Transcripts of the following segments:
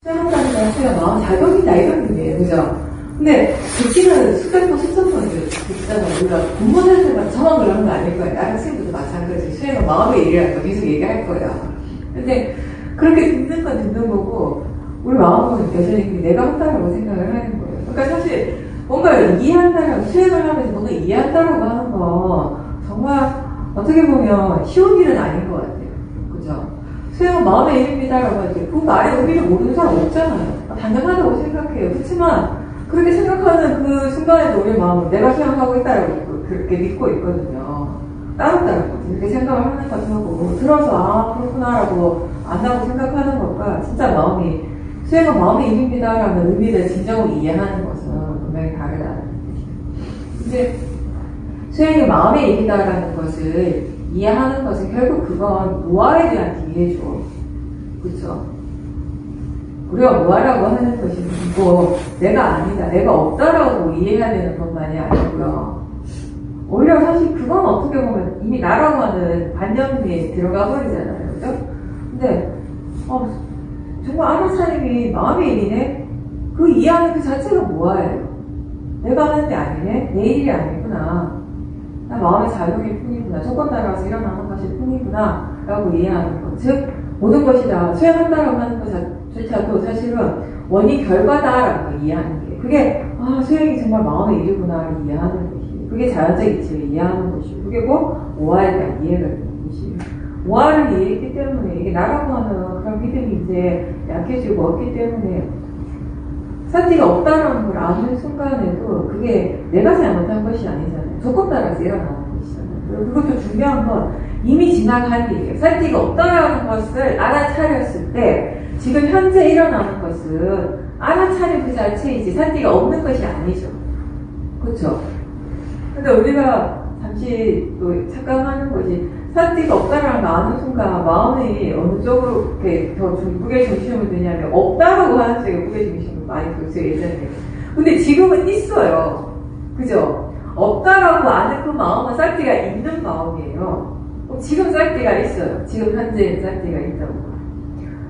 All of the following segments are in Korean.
수행한다는 자체가 마음 작용이다 이런 의미예요. 그죠? 근데 듣기는 수백 번, 수천 번 듣잖아요. 우리가 공부할 때마다 저만 그런 거 아닐 거예요. 다른 친구도 마찬가지. 수행은 마음의 일이라는 거 계속 얘기할 거예요. 근데 그렇게 듣는 건 듣는 거고 우리 마음은 여전히 내가 한다라고 생각을 하는 거예요. 그러니까 사실 뭔가 이해한다라고 수행을 하면서 뭔가 이해한다라고 하는 거 정말 어떻게 보면 쉬운 일은 아닌 것 같아요. 그죠? 수행은 마음의 일입니다라고 할 때 그 말의 의미를 모르는 사람 없잖아요. 당연하다고 생각해요. 그렇지만 그렇게 생각하는 그 순간에도 우리 마음은 내가 수행하고 있다라고 그렇게 믿고 있거든요. 따로따로 이렇게 생각을 하는 것도 하고 들어서 아 그렇구나라고 안다고 생각하는 것과 진짜 마음이 수행은 마음의 일입니다라는 의미를 진정으로 이해하는 것은 분명히 다르다는 얘기죠. 이제 수행이 마음의 일이다라는 것을 이해하는 것은 결국 그건 무아에 대한 이해죠. 그렇죠? 우리가 무아라고 하는 것이 뭐 내가 아니다, 내가 없다라고 이해해야 되는 것만이 아니고요. 오히려 사실 그건 어떻게 보면 이미 나라고 하는 관념에 들어가 버리잖아요. 그죠? 근데 정말 아르사님이 마음의 일이네? 그 이해하는 그 자체가 무아예요. 내가 하는 게 아니네? 내 일이 아니구나. 나 마음의 작용일 뿐이구나. 조건 따라서 일어나는 것일 뿐이구나. 라고 이해하는 것. 즉, 모든 것이 다 수행한다라고 하는 것조차도 사실은 원인 결과다라는 걸 이해하는 게. 그게, 수행이 정말 마음의 일이구나를 이해하는 것이에요. 그게 자연적 이치를 이해하는 것이고. 그게 오화에 대한 이해가 되는 것이에요. 오화를 이해했기 때문에 이게 나라고 하는 그런 믿음이 이제 약해지고 없기 때문에 사티가 없다는 걸 아는 순간에도 그게 내가 잘못한 것이 아니잖아요. 조건 따라서 일어나는 것이잖아요. 그리고 그것도 중요한 건 이미 지나간 일이에요. 사티가 없다는 것을 알아차렸을 때 지금 현재 일어나는 것은 알아차린 그 자체이지 사티가 없는 것이 아니죠. 그렇죠? 근데 우리가 잠시 또 착각하는 것이 사티가 없다라는 걸 아는 순간 마음이 어느 쪽으로 이렇게 더 무게 중심을 두냐면 없다라고 하는 쪽에 무게 중심을 많이 뒀어요, 예전에. 근데 지금은 있어요. 그죠? 없다라고 아는 그 마음은 사티가 있는 마음이에요. 지금 사티가 있어요. 지금 현재에 사티가 있다고.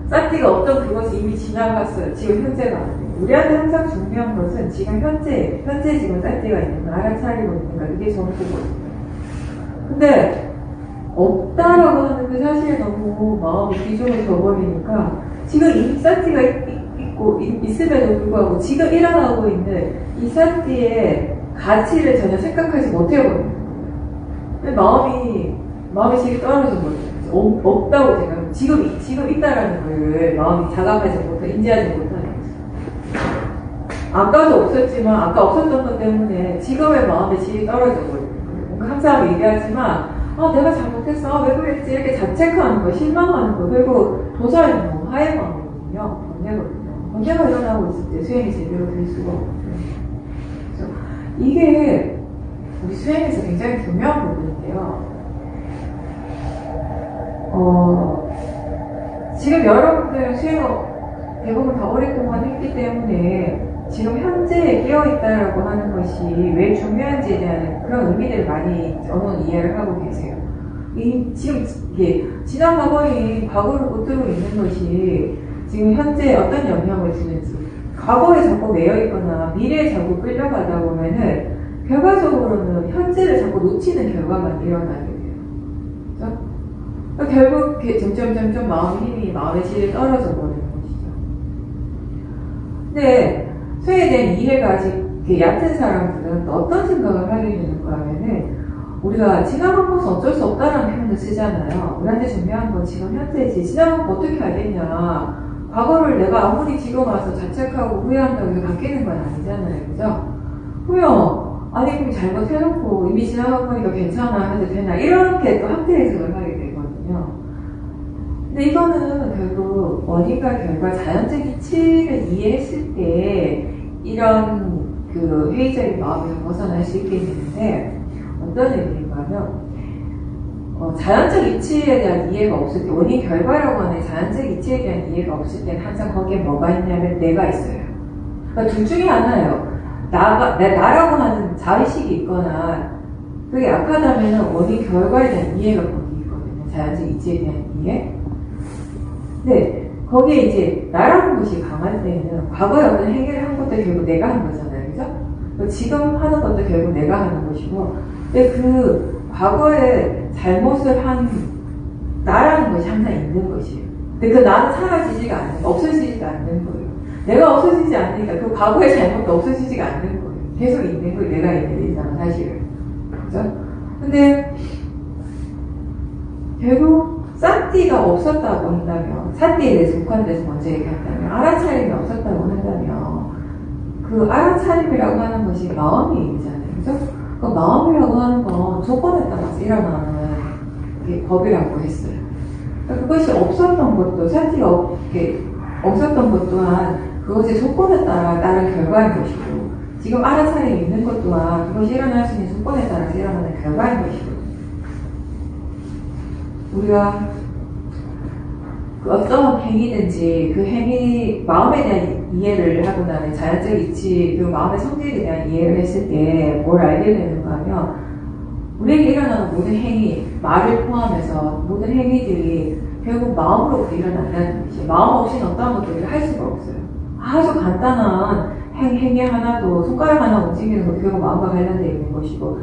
사티가 없던 그것이 이미 지나갔어요. 지금 현재가 아니에요. 우리한테 항상 중요한 것은 지금 현재 지금 사티가 있는 걸 알아차리고 있는 거 이게 전부거든요. 근데 없다라고 하는 그 사실에 너무 마음이 비중을 둬버리니까 지금 이 사티가 있고 있음에도 불구하고 지금 일어나고 있는 이 사티의 가치를 전혀 생각하지 못해버려요. 마음이 지금 떨어져 버려요. 없다고 생각해요. 지금 있다라는 걸 마음이 자각하지 못해, 인지하지 못하는 거죠. 아까도 없었지만, 아까 없었던 것 때문에 지금의 마음의 질이 떨어져 버려요. 항상 얘기하지만, 내가 잘못했어. 왜 그랬지? 이렇게 자책하는 거, 실망하는 거, 그리고 도저히 너무 하의 마음이거든요. 번뇌거든요. 번뇌가 일어나고 있을 때 수행이 제대로 될 수가 없어요. 그래서 이게 우리 수행에서 굉장히 중요한 부분인데요. 지금 여러분들 수행을 대부분 다 오랫동안 했기 때문에 지금 현재에 깨어있다라고 하는 것이 왜 중요한지에 대한 그런 의미들을 많이 어느 이해를 하고 계세요. 지금 이게 지나가버린 과거를 붙들고 있는 것이 지금 현재에 어떤 영향을 주는지, 과거에 자꾸 매여있거나 미래에 자꾸 끌려가다 보면은 결과적으로는 현재를 자꾸 놓치는 결과만 일어나게 돼요. 그렇죠? 결국 점점 마음의 질이 떨어져 버리는 것이죠. 근데 수행에 대한 이해가 아직 얕은 사람들은 어떤 생각을 하게 되는가 하면은 우리가 지나간 것은 어쩔 수 없다라는 표현을 쓰잖아요. 우리한테 중요한 건 지금 현재지. 지나간 거 어떻게 알겠냐. 과거를 내가 아무리 지금 와서 자책하고 후회한다고 해서 바뀌는 건 아니잖아요. 그죠? 그럼 잘못해놓고 이미 지나간 거니까 괜찮아 해도 되나. 이렇게 또 학대 해석을 하게 되거든요. 근데 이거는 결국 원인과 결과 자연적 이치를 이해했을 때 이런 그 회의적인 마음에서 벗어날 수 있게 되는데 어떤 의미인가 하면 자연적 이치에 대한 이해가 없을 때 원인 결과라고 하는 자연적 이치에 대한 이해가 없을 때는 항상 거기에 뭐가 있냐면 내가 있어요. 그러니까 둘 중에 하나예요. 나라고 하는 자의식이 있거나 그게 약하다면 원인 결과에 대한 이해가 거기 있거든요. 자연적 이치에 대한 이해. 네, 거기에 이제 나라는 것이 강할 때에는 과거에 어떤 행위를 한 것도 결국 내가 한 거잖아요. 그죠? 지금 하는 것도 결국 내가 하는 것이고, 근데 그 과거에 잘못을 한 나라는 것이 항상 있는 것이에요. 근데 그 나는 사라지지가 않는, 없어지지가 않는 거예요. 내가 없어지지 않으니까 그 과거의 잘못도 없어지지가 않는 거예요. 계속 있는 거예요. 내가 있는 이상은 사실은. 그죠? 근데 결국 싼띠가 없었다고 한다면, 싼띠에 대해서 국한돼서 먼저 얘기한다면, 알아차림이 없었다고 한다면, 그 알아차림이라고 하는 것이 마음이 있잖아요. 그죠? 그 마음이라고 하는 건 조건에 따라서 일어나는 법이라고 했어요. 그것이 없었던 것도, 싼띠가 없었던 것 또한 그것의 조건에 따라 따른 결과인 것이고, 지금 알아차림이 있는 것 또한 그것이 일어날 수 있는 조건에 따라서 일어나는 결과인 것이고, 우리가 그 어떤 행위든지 그 행위, 마음에 대한 이해를 하고 나면 자연적 이치, 그 마음의 성질에 대한 이해를 했을 때 뭘 알게 되는가 하면, 우리에게 일어나는 모든 행위, 말을 포함해서 모든 행위들이 결국 마음으로부터 일어난다는 것이, 마음 없이는 어떠한 것들을 할 수가 없어요. 아주 간단한 행위 하나도, 손가락 하나 움직이는 것도 결국 마음과 관련되어 있는 것이고,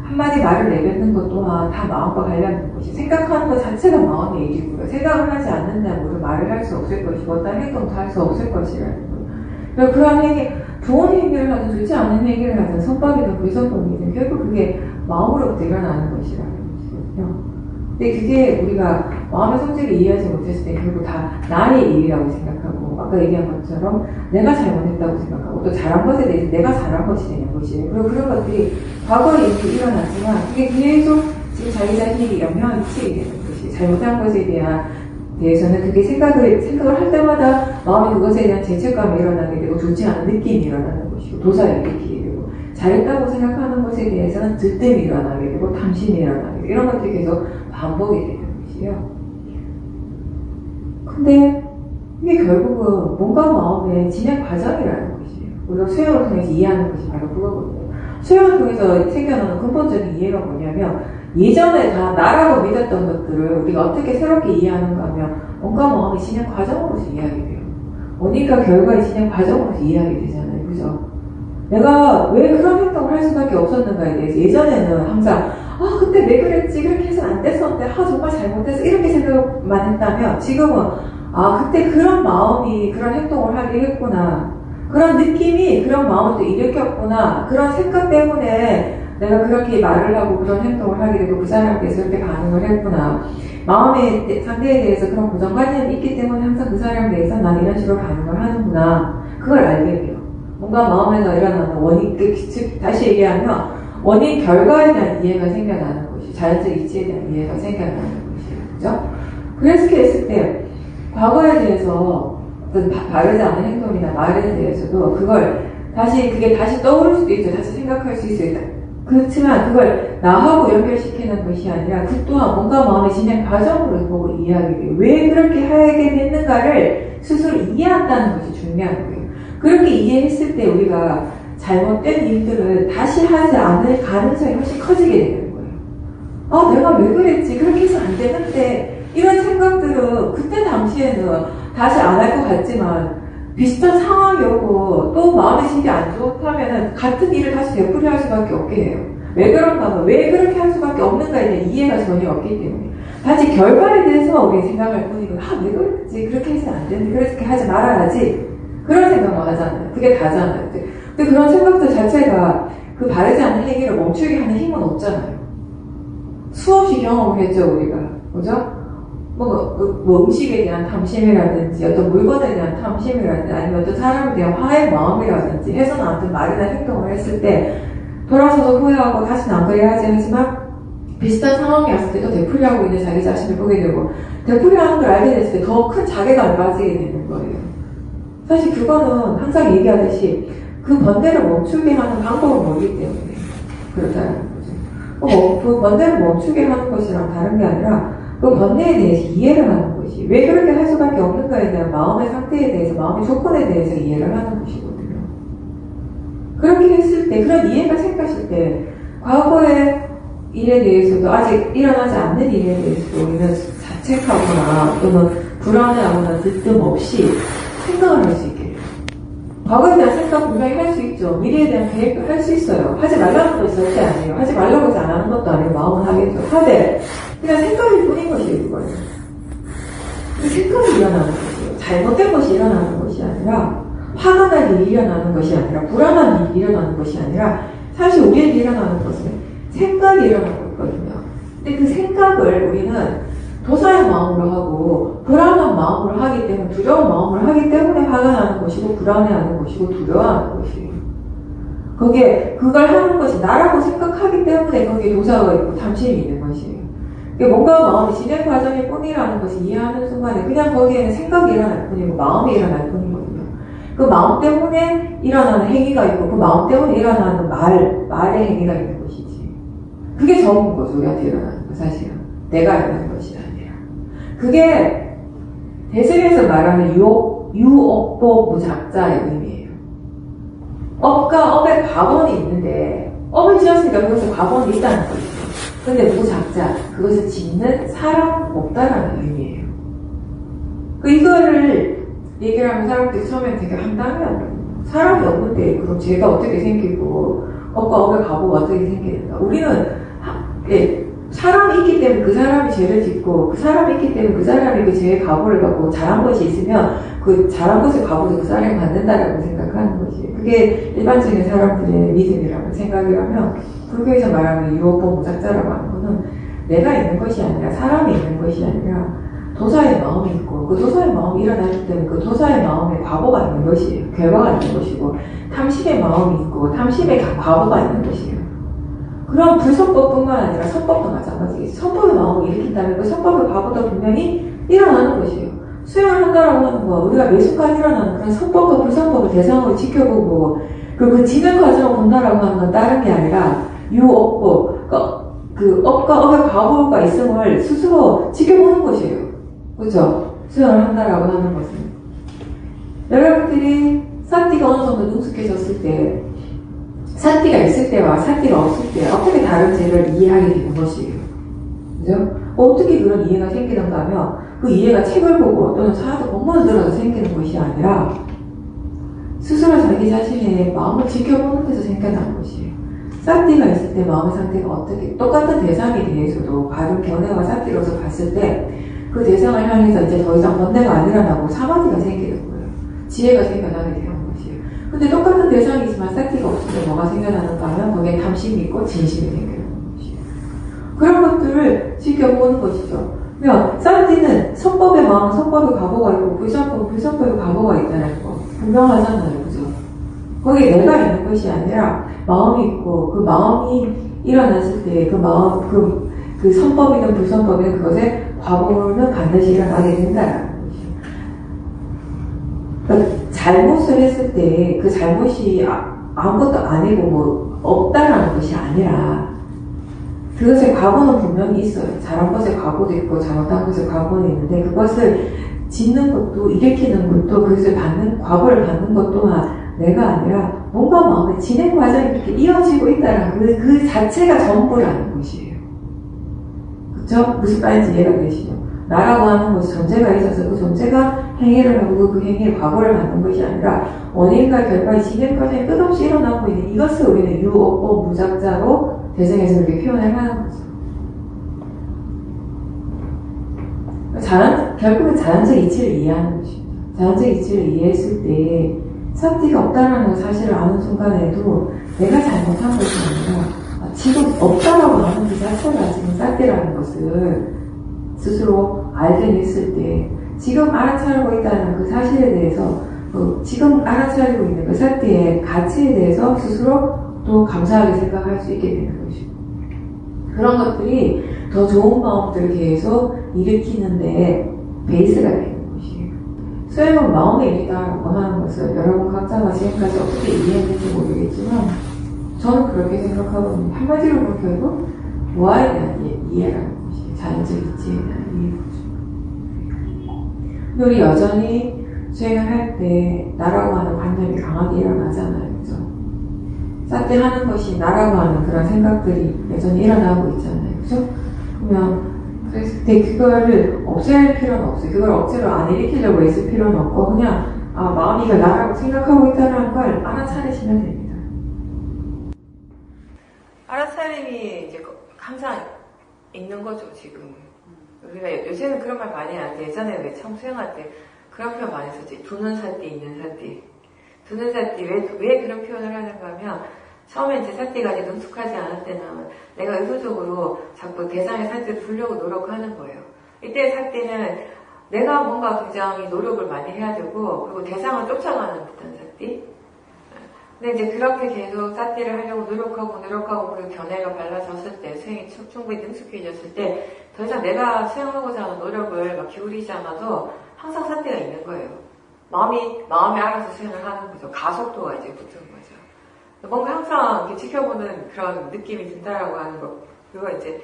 한마디 말을 내뱉는 것 또한 다 마음과 관련된 것이, 생각하는 것 자체가 마음의 일이고요. 생각을 하지 않는다면 우리가 말을 할 수 없을 것이고 어떤 행동도 할 수 없을 것이라는 거예요. 그래서 그러한 행위, 좋은 행위를 하든 좋지 않은 행위를 하든 선법이든 불선법이든 결국 그게 마음으로부터 일어나는 것이라는 것이거든요. 근데 그게 우리가 마음의 성질을 이해하지 못했을 때 결국 다 나의 일이라고 생각하고, 아까 얘기한 것처럼 내가 잘못했다고 생각하고, 또 잘한 것에 대해서 내가 잘한 것이 되는 것이에요. 그리고 그런 것들이 과거에 이렇게 일어났지만 그게 계속 지금 자기 자신에게 영향을 미치게 되는 것이, 잘못한 것에 대해서는 그게 생각을 할 때마다 마음에 그것에 대한 죄책감이 일어나게 되고 좋지 않은 느낌이 일어나는 것이고, 도사를 일으키게 되고, 잘했다고 생각하는 것에 대해서는 들뜸이 일어나게 되고 탐심이 일어나게 되고, 이런 것들이 계속 반복이 되는 것이에요. 근데 이게 결국은 뭔가 마음의 진행 과정이라는 것이에요. 우리가 수행을 통해서 이해하는 것이 바로 그거거든요. 수행을 통해서 생겨나는 근본적인 이해가 뭐냐면, 예전에 다 나라고 믿었던 것들을 우리가 어떻게 새롭게 이해하는가 하면 뭔가 마음의 진행 과정으로서 이해하게 돼요. 원인과 결과의 진행 과정으로서 이해하게 되잖아요. 그죠? 내가 왜 그런 행동을 할 수밖에 없었는가에 대해서 예전에는 항상 그때 왜 그랬지? 그렇게 해서 안 됐었는데 정말 잘못해서 이렇게 생각만 했다면, 지금은 그때 그런 마음이 그런 행동을 하게 했구나, 그런 느낌이 그런 마음을 또 일으켰구나, 그런 생각 때문에 내가 그렇게 말을 하고 그런 행동을 하게 되고 그 사람께서 그렇게 반응을 했구나, 마음의 상대에 대해서 그런 고정관념이 있기 때문에 항상 그 사람에 대해서 난 이런 식으로 반응을 하는구나, 그걸 알게 돼요. 뭔가 마음에서 일어나는 원인, 즉 다시 얘기하면 원인 결과에 대한 이해가 생겨나는 것이, 자연적 이치에 대한 이해가 생겨나는 것이에요. 그죠? 그래서 이렇게 했을 때 과거에 대해서 어떤 바르지 않은 행동이나 말에 대해서도 그게 다시 떠오를 수도 있죠. 다시 생각할 수 있어요. 그렇지만 그걸 나하고 연결시키는 것이 아니라 그 또한 뭔가 마음의 진행 과정으로 보고 이해하게 돼요. 왜 그렇게 하게 됐는가를 스스로 이해한다는 것이 중요한 거예요. 그렇게 이해했을 때 우리가 잘못된 일들을 다시 하지 않을 가능성이 훨씬 커지게 되는 거예요. 내가 왜 그랬지? 그렇게 해서 안 되는데, 이런 생각들은 그때 당시에는 다시 안 할 것 같지만 비슷한 상황이 오고 또 마음의 심이 안 좋다면 같은 일을 다시 되풀이 할 수밖에 없게 해요. 왜 그런가 하면 왜 그렇게 할 수밖에 없는가에 대한 이해가 전혀 없기 때문에 단지 결과에 대해서만 우리가 생각할 뿐이고, 왜 그랬지? 그렇게 해서는 안 되는데 그렇게 하지 말아야지, 그런 생각만 하잖아요. 그게 다잖아요. 근데 그런 생각들 자체가 그 바르지 않은 행위를 멈추게 하는 힘은 없잖아요. 수없이 경험을 했죠, 우리가. 그죠? 음식에 대한 탐심이라든지, 어떤 물건에 대한 탐심이라든지, 아니면 어떤 사람에 대한 화의 마음이라든지 해서는 아무튼 말이나 행동을 했을 때, 돌아서서 후회하고 다시는 안 그래야지 하지만, 비슷한 상황이 왔을 때 또 되풀이하고 있는 자기 자신을 보게 되고, 되풀이하는 걸 알게 됐을 때 더 큰 자괴감에 빠지게 되는 거예요. 사실 그거는 항상 얘기하듯이, 그 번뇌를 멈추게 하는 방법은 뭐기 때문에 그렇다는 거죠. 그 번뇌를 멈추게 하는 것이랑 다른 게 아니라 그 번뇌에 대해서 이해를 하는 것이, 왜 그렇게 할 수밖에 없는가에 대한 마음의 상태에 대해서, 마음의 조건에 대해서 이해를 하는 것이거든요. 그렇게 했을 때, 그런 이해가 생겼을 때 과거의 일에 대해서도, 아직 일어나지 않는 일에 대해서도 우리는 자책하거나 또는 불안해하거나 들뜸 없이 생각을 할 수 있게 돼요. 과거에 대한 생각 분명히 할 수 있죠. 미래에 대한 계획도 할 수 있어요. 하지 말라는 것이 절대 아니에요. 하지 말라고 해서 안 하는 것도 아니고 마음은 하겠죠. 하되 그냥 생각일 뿐인 것이에요. 그거는. 그 생각이 일어나는 것이에요. 잘못된 것이 일어나는 것이 아니라 화가 날 일이 일어나는 것이 아니라 불안한 일이 일어나는 것이 아니라 사실 우리에게 일어나는 것은 생각이 일어나고 있거든요. 근데 그 생각을 우리는 도사의 마음으로 하고 불안한 마음으로 하기 때문에 두려운 마음으로 하기 때문에 화가 나는 것이고 불안해하는 것이고 두려워하는 것이에요. 거기에 그걸 하는 것이 나라고 생각하기 때문에 거기에 도사가 있고 탐심이 있는 것이에요. 뭔가 마음이 진행 과정일 뿐이라는 것을 이해하는 순간에 그냥 거기에는 생각이 일어날 뿐이고 마음이 일어날 뿐이거든요. 그 마음 때문에 일어나는 행위가 있고 그 마음 때문에 일어나는 말의 행위가 있는 것이지. 그게 적은 거죠. 우리한테 일어나는 거 사실은. 내가 일어나는 것이 아니라. 그게 대승에서 말하는 유업보 무작자의 의미예요. 업과 업의 과본이 있는데 업을 지었으니까 그것에 과본이 있다는 거죠. 근데 무작자, 그것을 짓는 사람 없다라는 의미예요. 이거를 얘기를 하면 사람들이 처음엔 되게 황당해하거든요. 사람이 없는데 그럼 죄가 어떻게 생기고 업과 업의 과보가 어떻게 생기는가. 우리는 사람이 있기 때문에 그 사람이 죄를 짓고 그 사람이 있기 때문에 그 사람이 그 죄의 과보를 받고 잘한 것이 있으면 그 잘한 것의 과보도 그 사람이 받는다라고 생각하는 것이에요. 그게 일반적인 사람들의 믿음이라고 생각이라면 불교에서 말하는 유업보 무작자라고 하는 것은 내가 있는 것이 아니라 사람이 있는 것이 아니라 도사의 마음이 있고 그 도사의 마음이 일어나기 때문에 그 도사의 마음에 과보가 있는 것이에요. 결과가 있는 것이고 탐심의 마음이 있고 탐심의 과보가 있는 것이에요. 그럼 불선법뿐만 아니라 선법도 마찬가지겠죠. 선법의 마음을 일으킨다면 그 선법의 과보도 분명히 일어나는 것이에요. 수행을 한다라고 하는 거, 우리가 매 순간 일어나는 그런 선법과 불선법을 대상으로 지켜보고 그리고 그 진행 과정을 본다라고 하는 건 다른 게 아니라 유업보, 그 업과 업의 과보가 있음을 스스로 지켜보는 것이에요. 그렇죠? 수행을 한다라고 하는 것은. 여러분들이 사띠가 어느 정도 능숙해졌을 때 사띠가 있을 때와 사띠가 없을 때 어떻게 다른지를 이해하게 되는 것이에요. 그죠? 어떻게 그런 이해가 생기는가 하면 그 이해가 책을 보고 또는 사람들 공부를 들어서 생기는 것이 아니라 스스로 자기 자신의 마음을 지켜보는 데서 생겨나는 것이에요. 사띠가 있을 때 마음의 상태가 어떻게 똑같은 대상에 대해서도 바른 견해와 사띠로서 봤을 때 그 대상을 향해서 이제 더 이상 번뇌가 안 일어나고 사마디가 생기는 거예요. 지혜가 생겨나게 되는 것이에요. 근데 똑같은 대상이지만 사띠가 없을 때 뭐가 생겨나는가 하면 거기에 탐심이 있고 진심이 생기는 것이에요. 그런 것들을 지켜보는 것이죠. 그러면 사띠는 선법의 마음은 선법의 과보가 있고 불선법은 불선법의 과보가 있다는 거 분명하잖아요. 그죠? 거기에 내가 있는 것이 아니라 마음이 있고 그 마음이 일어났을 때 그 마음, 그 선법이든 불선법이든 그것에 과보는 반드시 일어나게 된다라는 것이죠. 그러니까 잘못을 했을 때 그 잘못이 아무것도 아니고 뭐 없다라는 것이 아니라 그것의 과보는 분명히 있어요. 잘한 것의 과보도 있고 잘못한 것의 과보는 있는데 그것을 짓는 것도 일으키는 것도 그것을 받는 과보를 받는 것 또한 내가 아니라 뭔가 마음의 진행 과정이 이렇게 이어지고 있다는 그 자체가 전부라는 것이에요. 그쵸? 무슨 말인지 이해가 되시죠? 나라고 하는 것이 존재가 있어서 그 존재가 행위를 하고 그 행위의 과보를 받는 것이 아니라 원인과 결과의 진행 과정이 끝없이 일어나고 있는 이것을 우리는 유업보 무작자로 대승에서 그렇게 표현을 하는 거죠. 결국은 자연적 이치를 이해하는 것입니다. 자연적 이치를 이해했을 때 사띠가 없다라는 사실을 아는 순간에도 내가 잘못한 것이 아니라 지금 없다라고 하는 그 자체가 지금 사띠라는 것을 스스로 알게 됐을 때 지금 알아차리고 있다는 그 사실에 대해서 지금 알아차리고 있는 그 사띠의 가치에 대해서 스스로 또 감사하게 생각할 수 있게 되는 것이고 그런 것들이 더 좋은 마음들을 계속 일으키는데 베이스가 되는 것이에요. 수행은 마음의 일이다라고 하는 것을 여러분 각자가 지금까지 어떻게 이해했는지 모르겠지만 저는 그렇게 생각하거든요. 한마디로 결국 뭐에 대한 이해라는 것이에요. 자연적 이치에 대한 이해죠. 근데 우리 여전히 수행을 할 때 나라고 하는 관념이 강하게 일어나잖아요. 그죠? 사띠 하는 것이 나라고 하는 그런 생각들이 여전히 일어나고 있잖아요. 그죠? 그러면 그랬을 때 그거를 없앨 필요는 없어요. 그걸 억지로 안 일으키려고 애쓸 필요는 없고 그냥 마음이가 나라고 생각하고 있다는 걸 알아차리시면 됩니다. 알아차림이 이제 항상 있는 거죠, 지금. 우리가 요새는 그런 말 많이 하는데 예전에 왜 처음 수영할 때 그런 표현 많이 썼지. 두 눈 살띠, 있는 살띠. 두 눈 살띠, 왜 그런 표현을 하는가 하면 처음에 이제 살띠가 아직 능숙하지 않을 때는 내가 의도적으로 자꾸 대상의 살띠를 두려고 노력하는 거예요. 이때 살띠는 내가 뭔가 굉장히 노력을 많이 해야 되고 그리고 대상을 쫓아가는 듯한 살띠. 근데 이제 그렇게 계속 살띠를 하려고 노력하고 그리고 견해가 발라졌을 때 수행이 충분히 능숙해졌을 때 더 이상 내가 수행하고자 하는 노력을 막 기울이지 않아도 항상 살띠가 있는 거예요. 마음이 알아서 수행을 하는 거죠. 가속도가 이제 붙은 거죠. 뭔가 항상 이렇게 지켜보는 그런 느낌이 든다라고 하는 거. 그거 이제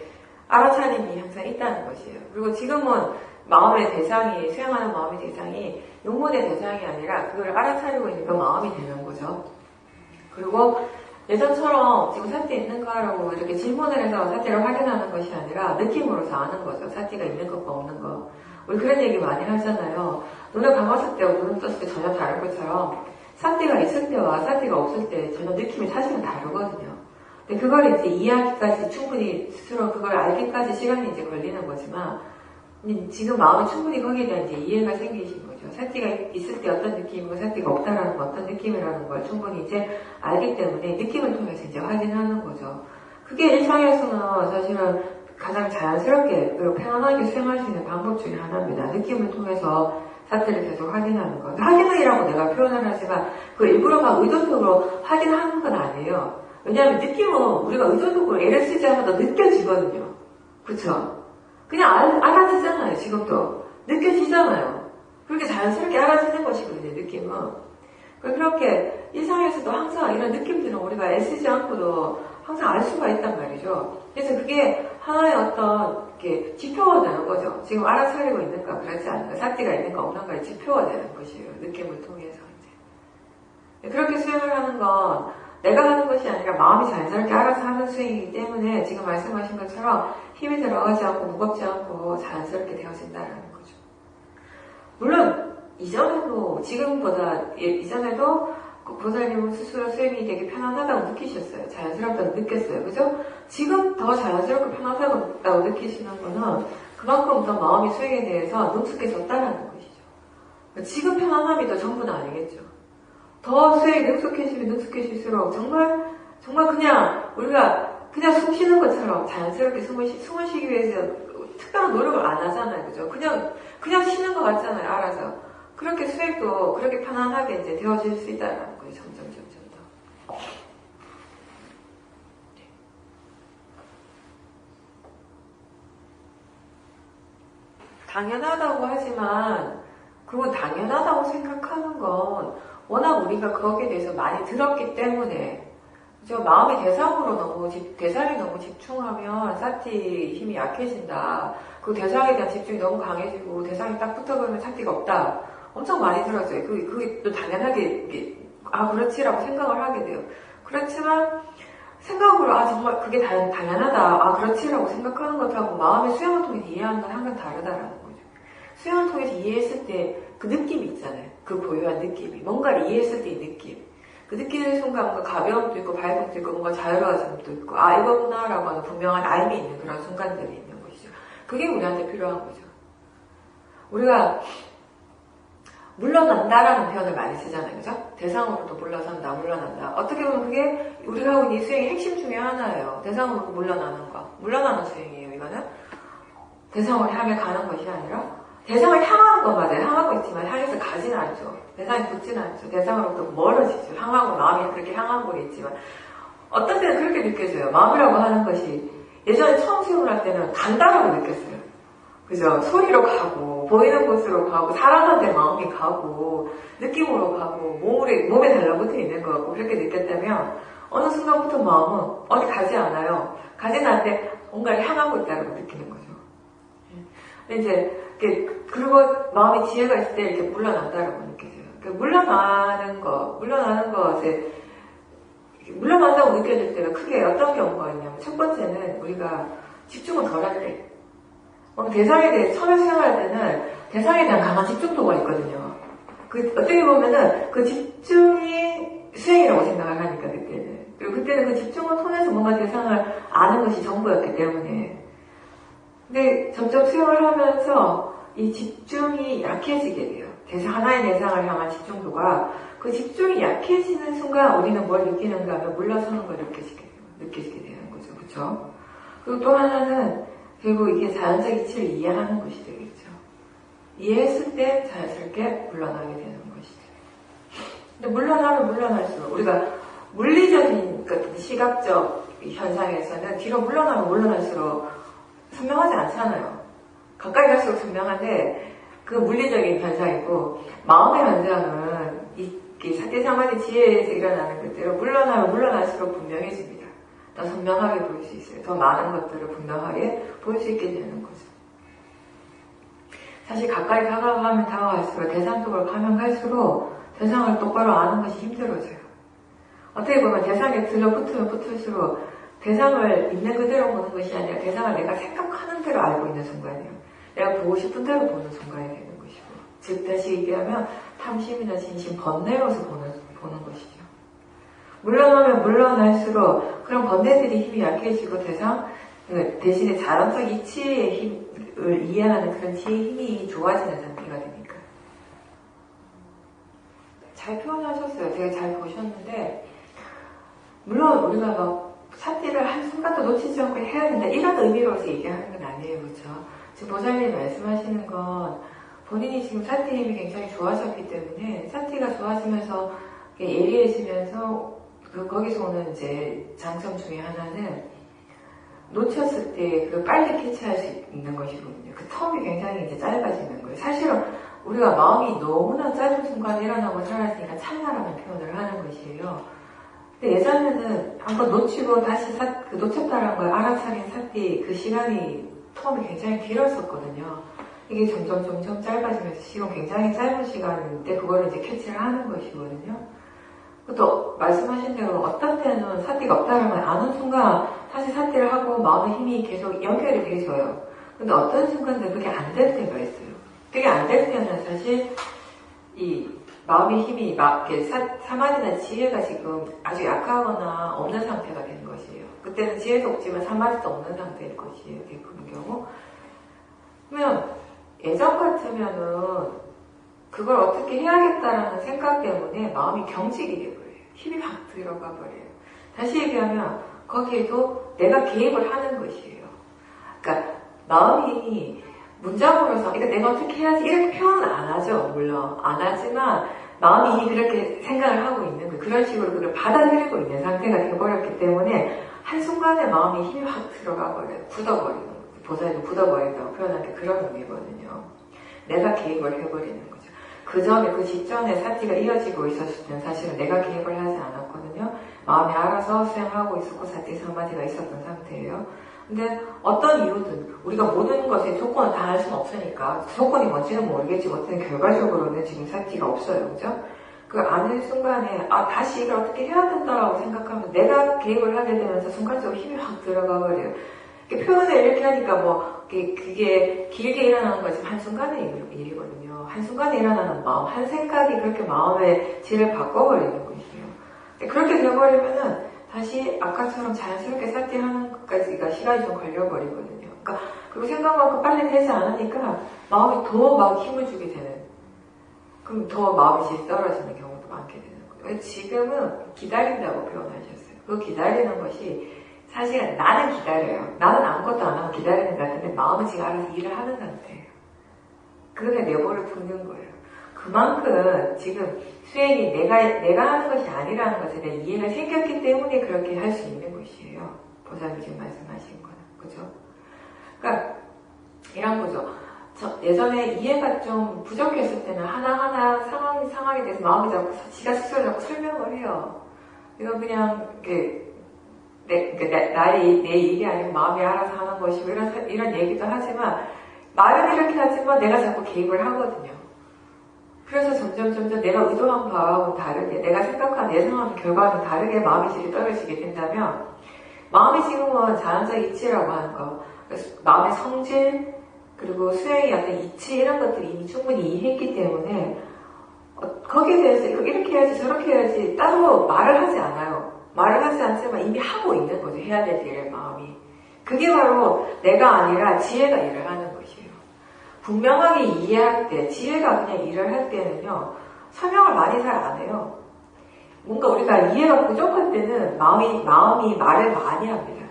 알아차림이 항상 있다는 것이에요. 그리고 지금은 마음의 대상이, 수행하는 마음의 대상이 용문의 대상이 아니라 그걸 알아차리고 있는 그 마음이 되는 거죠. 그리고 예전처럼 지금 사띠 있는가라고 이렇게 질문을 해서 사띠를 확인하는 것이 아니라 느낌으로서 아는 거죠. 사띠가 있는 것과 없는 거. 우리 그런 얘기 많이 하잖아요. 눈을 감았을 때와 눈을 떴을 때 전혀 다른 것처럼 사띠가 있을 때와 사띠가 없을 때 전혀 느낌이 사실은 다르거든요. 근데 그걸 이제 이해하기까지 충분히 스스로 그걸 알기까지 시간이 이제 걸리는 거지만 지금 마음이 충분히 거기에 대한 이제 이해가 생기신 거죠. 사띠가 있을 때 어떤 느낌이고 사띠가 없다라는 거 어떤 느낌이라는 걸 충분히 이제 알기 때문에 느낌을 통해서 이제 확인하는 거죠. 그게 일상에서는 사실은 가장 자연스럽게 그리고 편안하게 수행할 수 있는 방법 중에 하나입니다. 느낌을 통해서 사태를 계속 확인하는 거. 확인이라고 내가 표현을 하지만 그 일부러 막 의도적으로 확인하는 건 아니에요. 왜냐하면 느낌은 우리가 의도적으로 애를 쓰지 않아도 느껴지거든요. 그쵸? 그냥 알아지잖아요. 지금도. 느껴지잖아요. 그렇게 자연스럽게 알아지는 것이거든요. 느낌은. 그렇게 일상에서도 항상 이런 느낌들은 우리가 애쓰지 않고도 항상 알 수가 있단 말이죠. 그래서 그게 하나의 어떤 이렇게 지표가 되는 거죠. 지금 알아차리고 있는가 그렇지 않은가 사띠가 있는가 없는가의 지표가 되는 것이에요. 느낌을 통해서 이제. 그렇게 수행을 하는 건 내가 하는 것이 아니라 마음이 자연스럽게 알아서 하는 수행이기 때문에 지금 말씀하신 것처럼 힘이 들어가지 않고 무겁지 않고 자연스럽게 되어진다는 거죠. 물론 이전에도 지금보다 이전에도 보살님은 스스로 수행이 되게 편안하다고 느끼셨어요. 자연스럽다고 느꼈어요. 그죠? 지금 더 자연스럽고 편안하다고 느끼시는 거는 그만큼 더 마음이 수행에 대해서 능숙해졌다는 것이죠. 지금 편안함이 더 전부는 아니겠죠. 더 수행이 능숙해질수록 정말 그냥 우리가 그냥 숨 쉬는 것처럼 자연스럽게 숨을 쉬기 위해서 특별한 노력을 안 하잖아요. 그죠? 그냥 쉬는 것 같잖아요. 알아서. 그렇게 수행도 그렇게 편안하게 이제 되어질 수 있다는 거예요. 점점 더. 당연하다고 하지만 그건 당연하다고 생각하는 건 워낙 우리가 거기에 대해서 많이 들었기 때문에 그죠? 마음의 대상이 너무 집중하면 사티 힘이 약해진다. 그 대상에 대한 집중이 너무 강해지고 대상이 딱 붙어버리면 사티가 없다. 엄청 많이 들었어요. 그게 또 당연하게 그렇지라고 생각을 하게 돼요. 그렇지만 생각으로 정말 그게 당연하다. 그렇지라고 생각하는 것하고 마음의 수행을 통해서 이해하는 건 항상 다르다라는 거죠. 수행을 통해서 이해했을 때 그 느낌이 있잖아요. 그 고유한 느낌이. 뭔가를 이해했을 때 이 느낌. 그 느끼는 순간 뭔가 가벼움도 있고 밝음도 있고 뭔가 자유로워짐도 있고 이거구나라고 하는 분명한 알미 있는 그런 순간들이 있는 것이죠. 그게 우리한테 필요한 거죠. 우리가 물러난다라는 표현을 많이 쓰잖아요. 그죠? 대상으로도 물러선다, 물러난다. 어떻게 보면 그게 우리가 하고 있는 이 수행의 핵심 중에 하나예요. 대상으로 물러나는 거. 물러나는 수행이에요, 이거는. 대상을 향해 가는 것이 아니라 대상을 향하는 건 맞아요. 향하고 있지만 향해서 가지는 않죠. 대상에 붙지는 않죠. 대상으로부터 멀어지죠. 향하고 마음이 그렇게 향한 거 있지만 어떤 때는 그렇게 느껴져요. 마음이라고 하는 것이 예전에 처음 수행을 할 때는 간다라고 느꼈어요. 그죠? 소리로 가고 보이는 곳으로 가고 사람한테 마음이 가고 느낌으로 가고 몸에 달라붙어 있는 것 같고 그렇게 느꼈다면 어느 순간부터 마음은 어디 가지 않아요. 가지는 않는데 뭔가를 향하고 있다고 느끼는 거죠. 근데 이제 그리고 마음의 지혜가 있을 때 이렇게 물러난다라고 느껴져요. 물러나는 것에 물러난다고 느껴질 때는 크게 어떤 경우가 있냐면 첫 번째는 우리가 집중을 덜 할 때 대상에 대해 처음에 생각할 때는 대상에 대한 강한 집중도가 있거든요. 어떻게 보면은 그 집중이 수행이라고 생각을 하니까 그때는. 그리고 그때는 그 집중을 통해서 뭔가 대상을 아는 것이 전부였기 때문에. 근데 점점 수행을 하면서 이 집중이 약해지게 돼요. 하나의 대상을 향한 집중도가 그 집중이 약해지는 순간 우리는 뭘 느끼는가 하면 물러서는 걸 느끼게 되는 거죠. 그렇죠? 그리고 또 하나는 결국 이게 자연적 이치를 이해하는 것이 되겠죠. 이해했을 때 자연스럽게 물러나게 되는 것이죠. 근데 물러나면 물러날수록 우리가 물리적인 시각적 현상에서는 뒤로 물러나면 물러날수록 선명하지 않잖아요. 가까이 갈수록 선명한데 그 물리적인 현상이고 마음의 현상은 이 사티사마디 지혜에서 일어나는 것대로 물러나면 물러날수록 분명해집니다. 더 선명하게 보일 수 있어요. 더 많은 것들을 분명하게 보일 수 있게 되는 거죠. 사실 가까이 다가가면 다가갈수록 대상 쪽으로 가면 갈수록 대상을 똑바로 아는 것이 힘들어져요. 어떻게 보면 대상에 들러붙으면 붙을수록 대상을 있는 그대로 보는 것이 아니라 대상을 내가 생각하는 대로 알고 있는 순간이에요. 내가 보고 싶은 대로 보는 순간이 되는 것이고, 즉 다시 얘기하면 탐심이나 진심 번뇌로서 보는 것이죠. 물러나면 물러날수록 그런 번뇌들이 힘이 약해지고 대신에 자연적 이치의 힘을 이해하는 그런 지혜의 힘이 좋아지는 상태가 되니까. 잘 표현하셨어요. 되게 잘 보셨는데, 물론 우리가 막 사티를 한순간도 놓치지 않고 해야 된다 이런 의미로서 얘기하는 건 아니에요. 그렇죠? 지금 보살님이 말씀하시는 건 본인이 지금 사티 힘이 굉장히 좋아졌기 때문에 사티가 좋아지면서 예리해지면서 거기서 오는 이제 장점 중에 하나는 놓쳤을 때 빨리 캐치할 수 있는 것이거든요. 그 텀이 굉장히 이제 짧아지는 거예요. 사실은 우리가 마음이 너무나 짧은 순간에 일어나고 사라지니까 찰나라는 표현을 하는 것이에요. 근데 예전에는 한번 놓치고 다시 놓쳤다는 걸 알아차린 사티 그 시간이 텀이 굉장히 길었었거든요. 이게 점점 짧아지면서 지금 굉장히 짧은 시간인데 그거를 이제 캐치를 하는 것이거든요. 또 말씀하신 대로 어떤 때는 사티가 없다는 걸 아는 순간 다시 사티를 하고 마음의 힘이 계속 연결이 되져요. 근데 어떤 순간들은 그게 안 될 때가 있어요. 그게 안 될 때는 사실 이 마음의 힘이 사마디나 지혜가 지금 아주 약하거나 없는 상태가 되는 것이에요. 그때는 지혜도 없지만 사마디도 없는 상태일 것이에요. 대부분 경우. 그러면 예전 같으면은 그걸 어떻게 해야겠다라는 생각 때문에 마음이 경직이 돼버려요. 힘이 확 들어가 버려요. 다시 얘기하면 거기에도 내가 개입을 하는 것이에요. 그러니까 마음이 문장으로서 그러니까 내가 어떻게 해야지 이렇게 표현은 안 하죠. 물론 안 하지만 마음이 이미 그렇게 생각을 하고 있는 그런 식으로 그걸 받아들이고 있는 상태가 되어버렸기 때문에 한순간에 마음이 힘이 확 들어가 버려요. 굳어버리는 거죠. 보살도 굳어버린다고 표현한 게 그런 의미거든요. 내가 개입을 해버리는 거죠. 그 전에 그 직전에 사티가 이어지고 있었을 때는 사실은 내가 개입을 하지 않았거든요. 마음이 알아서 수행하고 있었고 사티 사마디가 있었던 상태예요. 근데 어떤 이유든 우리가 모든 것에 조건을 다 할 수는 없으니까 조건이 뭔지는 모르겠지만 어떤 결과적으로는 지금 사티가 없어요. 그죠? 그 아는 순간에 다시 이걸 어떻게 해야 된다라고 생각하면 내가 개입을 하게 되면서 순간적으로 힘이 확 들어가 버려요. 표현을 이렇게 하니까 그게 길게 일어나는 거지 한순간의 일이거든요. 한순간에 일어나는 마음, 한 생각이 그렇게 마음의 질을 바꿔버리는 것이에요. 그렇게 되어버리면은 다시 아까처럼 자연스럽게 사티하는 것까지가 시간이 좀 걸려버리거든요. 그러니까 그리고 생각만큼 빨리 되지 않으니까 마음이 더 막 힘을 주게 되는, 그럼 더 마음이 질 떨어지는 경우도 많게 되는 거예요. 지금은 기다린다고 표현하셨어요. 그 기다리는 것이 사실은 나는 기다려요. 나는 아무것도 안 하고 기다리는 것 같은데 마음은 지금 알아서 일을 하는 상태예요. 그게 내버려 두는 거예요. 그만큼 지금 수행이 내가 하는 것이 아니라는 것에 대한 이해가 생겼기 때문에 그렇게 할 수 있는 것이에요. 보살님 지금 말씀하신 거는. 그죠? 그러니까 이런 거죠. 예전에 이해가 좀 부족했을 때는 하나하나 상황에 대해서 마음이 자꾸 지가 스스로 자꾸 설명을 해요. 이건 그냥 내 일이 아니고 마음이 알아서 하는 것이고 이런 얘기도 하지만 말은 이렇게 하지만 내가 자꾸 개입을 하거든요. 그래서 점점 내가 의도한 바하고는 다르게 내가 생각한 예상하는 결과는 다르게 마음의 질이 떨어지게 된다면 마음이 지금은 자연적 이치라고 하는 거, 마음의 성질, 그리고 수행의 어떤 이치 이런 것들이 이미 충분히 이해했기 때문에 거기에 대해서 이렇게 해야지 저렇게 해야지 따로 말을 하지 않아요. 말을 하지 않지만 이미 하고 있는 거죠. 해야 될 일을 마음이. 그게 바로 내가 아니라 지혜가 일을 하는 것이에요. 분명하게 이해할 때, 지혜가 그냥 일을 할 때는요, 설명을 많이 잘 안 해요. 뭔가 우리가 이해가 부족할 때는 마음이 말을 많이 합니다.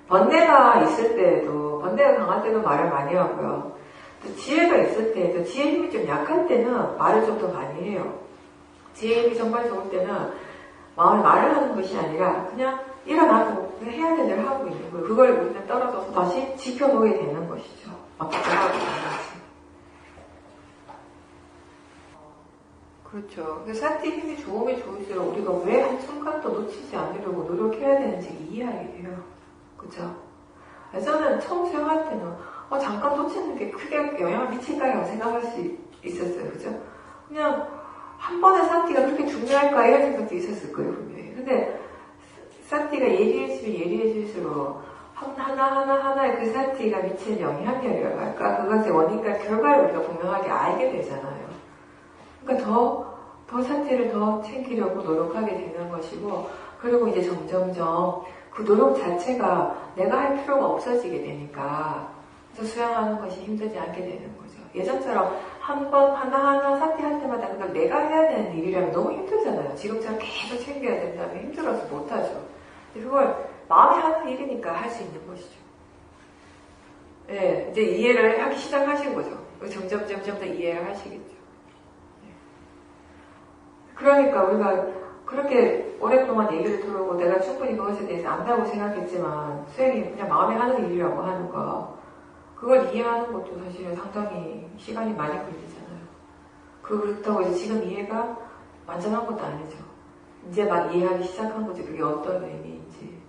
번뇌가 있을 때에도, 번뇌가 강할 때도 말을 많이 하고요. 또 지혜가 있을 때에도, 지혜 힘이 좀 약할 때는 말을 좀 더 많이 해요. 지혜 힘이 정말 좋을 때는 마음이 말을 하는 것이 아니라 그냥 일어나고 그냥 해야 될 일을 하고 있는 거예요. 그걸 우리는 떨어져서 다시 지켜보게 되는 것이죠. 어떻게 하고 있는지. 그렇죠. 사티 힘이 좋으면 좋을수록 우리가 왜 한순간도 놓치지 않으려고 노력해야 되는지 이해하게 돼요. 그죠? 저는 처음 수영할 때는 잠깐 놓치는 게 크게 영향을 미칠까요? 생각할 수 있었어요. 그죠? 그냥 한 번의 사티가 그렇게 중요할까? 이런 생각도 있었을 거예요, 분명히. 근데 사티가 예리해질수록 하나하나의 그 사티가 미치는 영향력이랄까? 그것의 원인과 결과를 우리가 분명하게 알게 되잖아요. 그러니까 더 사티를 더 챙기려고 노력하게 되는 것이고, 그리고 이제 점점점 그 노력 자체가 내가 할 필요가 없어지게 되니까, 그래서 수영하는 것이 힘들지 않게 되는 거죠. 예전처럼 한 번 하나하나 사티 할 때마다 그걸 내가 해야 되는 일이라면 너무 힘들잖아요. 지금처럼 계속 챙겨야 된다면 힘들어서 못하죠. 그걸 마음이 하는 일이니까 할 수 있는 것이죠. 네, 이제 이해를 하기 시작하신 거죠. 점점 더 이해를 하시겠죠. 네. 그러니까 우리가 그렇게 오랫동안 얘기를 들어오고 내가 충분히 그것에 대해서 안다고 생각했지만 수행이 그냥 마음에 하는 일이라고 하는 거, 그걸 이해하는 것도 사실은 상당히 시간이 많이 걸리잖아요. 그렇다고 이제 지금 이해가 완전한 것도 아니죠. 이제 막 이해하기 시작한 거지. 그게 어떤 의미인지.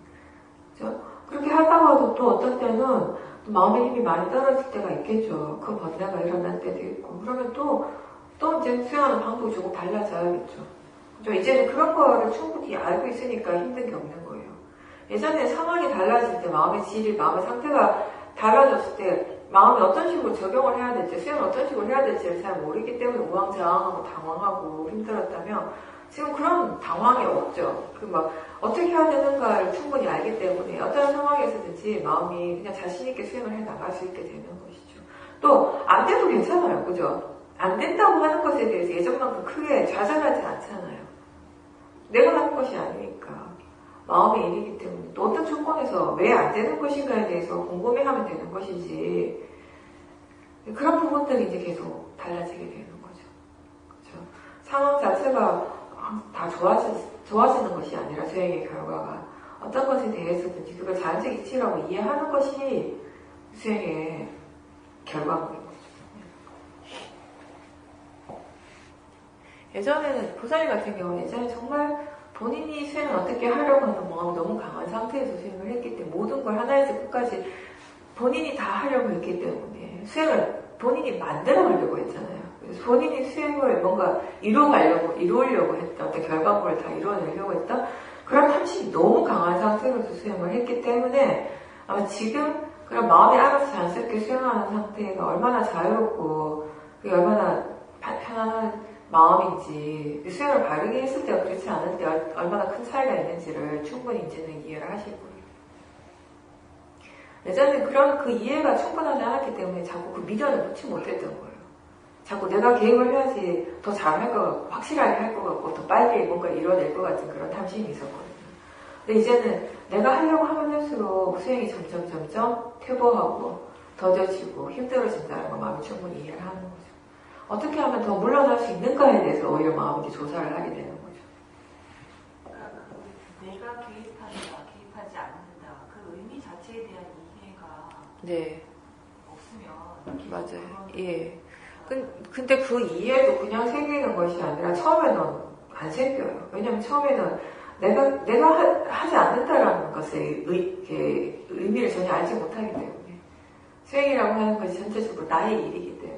그죠? 그렇게 하다가도 또 어떤 때는 또 마음의 힘이 많이 떨어질 때가 있겠죠. 그 번뇌가 일어날 때도 있고. 그러면 또 이제 수행하는 방법이 조금 달라져야겠죠. 그죠? 이제는 그런 거를 충분히 알고 있으니까 힘든 게 없는 거예요. 예전에 상황이 달라질 때 마음의 질이, 마음의 상태가 달라졌을 때 마음이 어떤 식으로 적용을 해야 될지, 수행을 어떤 식으로 해야 될지를 잘 모르기 때문에 우왕좌왕하고 당황하고 힘들었다면 지금 그런 당황이 없죠. 어떻게 해야 되는가를 충분히 알기 때문에 어떤 상황에서든지 마음이 그냥 자신있게 수행을 해 나갈 수 있게 되는 것이죠. 또, 안 돼도 괜찮아요. 그죠? 안 된다고 하는 것에 대해서 예전만큼 크게 좌절하지 않잖아요. 내가 하는 것이 아니니까. 마음의 일이기 때문에 또 어떤 조건에서 왜 안 되는 것인가에 대해서 궁금해하면 되는 것이지, 그런 부분들이 이제 계속 달라지게 되는 거죠. 그렇죠? 상황 자체가 다 좋아지는 것이 아니라 수행의 결과가 어떤 것에 대해서든지 그걸 자연적 이치라고 이해하는 것이 수행의 결과물인 거죠. 예전에는 보살님 같은 경우는 예전에 정말 본인이 수행을 어떻게 하려고 하는 마음이 너무 강한 상태에서 수행을 했기 때문에 모든 걸 하나에서 끝까지 본인이 다 하려고 했기 때문에 수행을 본인이 만들어 가려고 했잖아요. 그래서 본인이 수행을 뭔가 이루려고 했던 어떤 결과물을 다 이루어내려고 했던 그런 탐심이 너무 강한 상태로서 수행을 했기 때문에 아마 지금 그런 마음이 알아서 자연스럽게 수행하는 상태가 얼마나 자유롭고 그게 얼마나 편안한 마음인지, 수행을 바르게 했을 때와 그렇지 않을 때 얼마나 큰 차이가 있는지를 충분히 이제는 이해를 하실 거예요. 예전에 그런 그 이해가 충분하지 않았기 때문에 자꾸 그 미련을 놓지 못했던 거예요. 자꾸 내가 계획을 해야지 더 잘할 것 같고, 확실하게 할 것 같고, 더 빨리 뭔가 이뤄낼 것 같은 그런 탐심이 있었거든요. 근데 이제는 내가 하려고 하면 할수록 수행이 점점 퇴보하고, 더뎌지고, 힘들어진다는 걸 마음이 충분히 이해를 하는 거죠. 어떻게 하면 더 물러날 수 있는가에 대해서 오히려 마음이 조사를 하게 되는 거죠. 내가 개입한다, 개입하지 않는다. 그 의미 자체에 대한 이해가 네. 없으면 맞아요. 예. 근데 그 이해도 그냥 생기는 것이 아니라 처음에는 안 생겨요. 왜냐면 처음에는 내가 하지 않는다라는 것의 의미를 전혀 알지 못하기 때문에 수행이라고 하는 것이 전체적으로 나의 일이기 때문에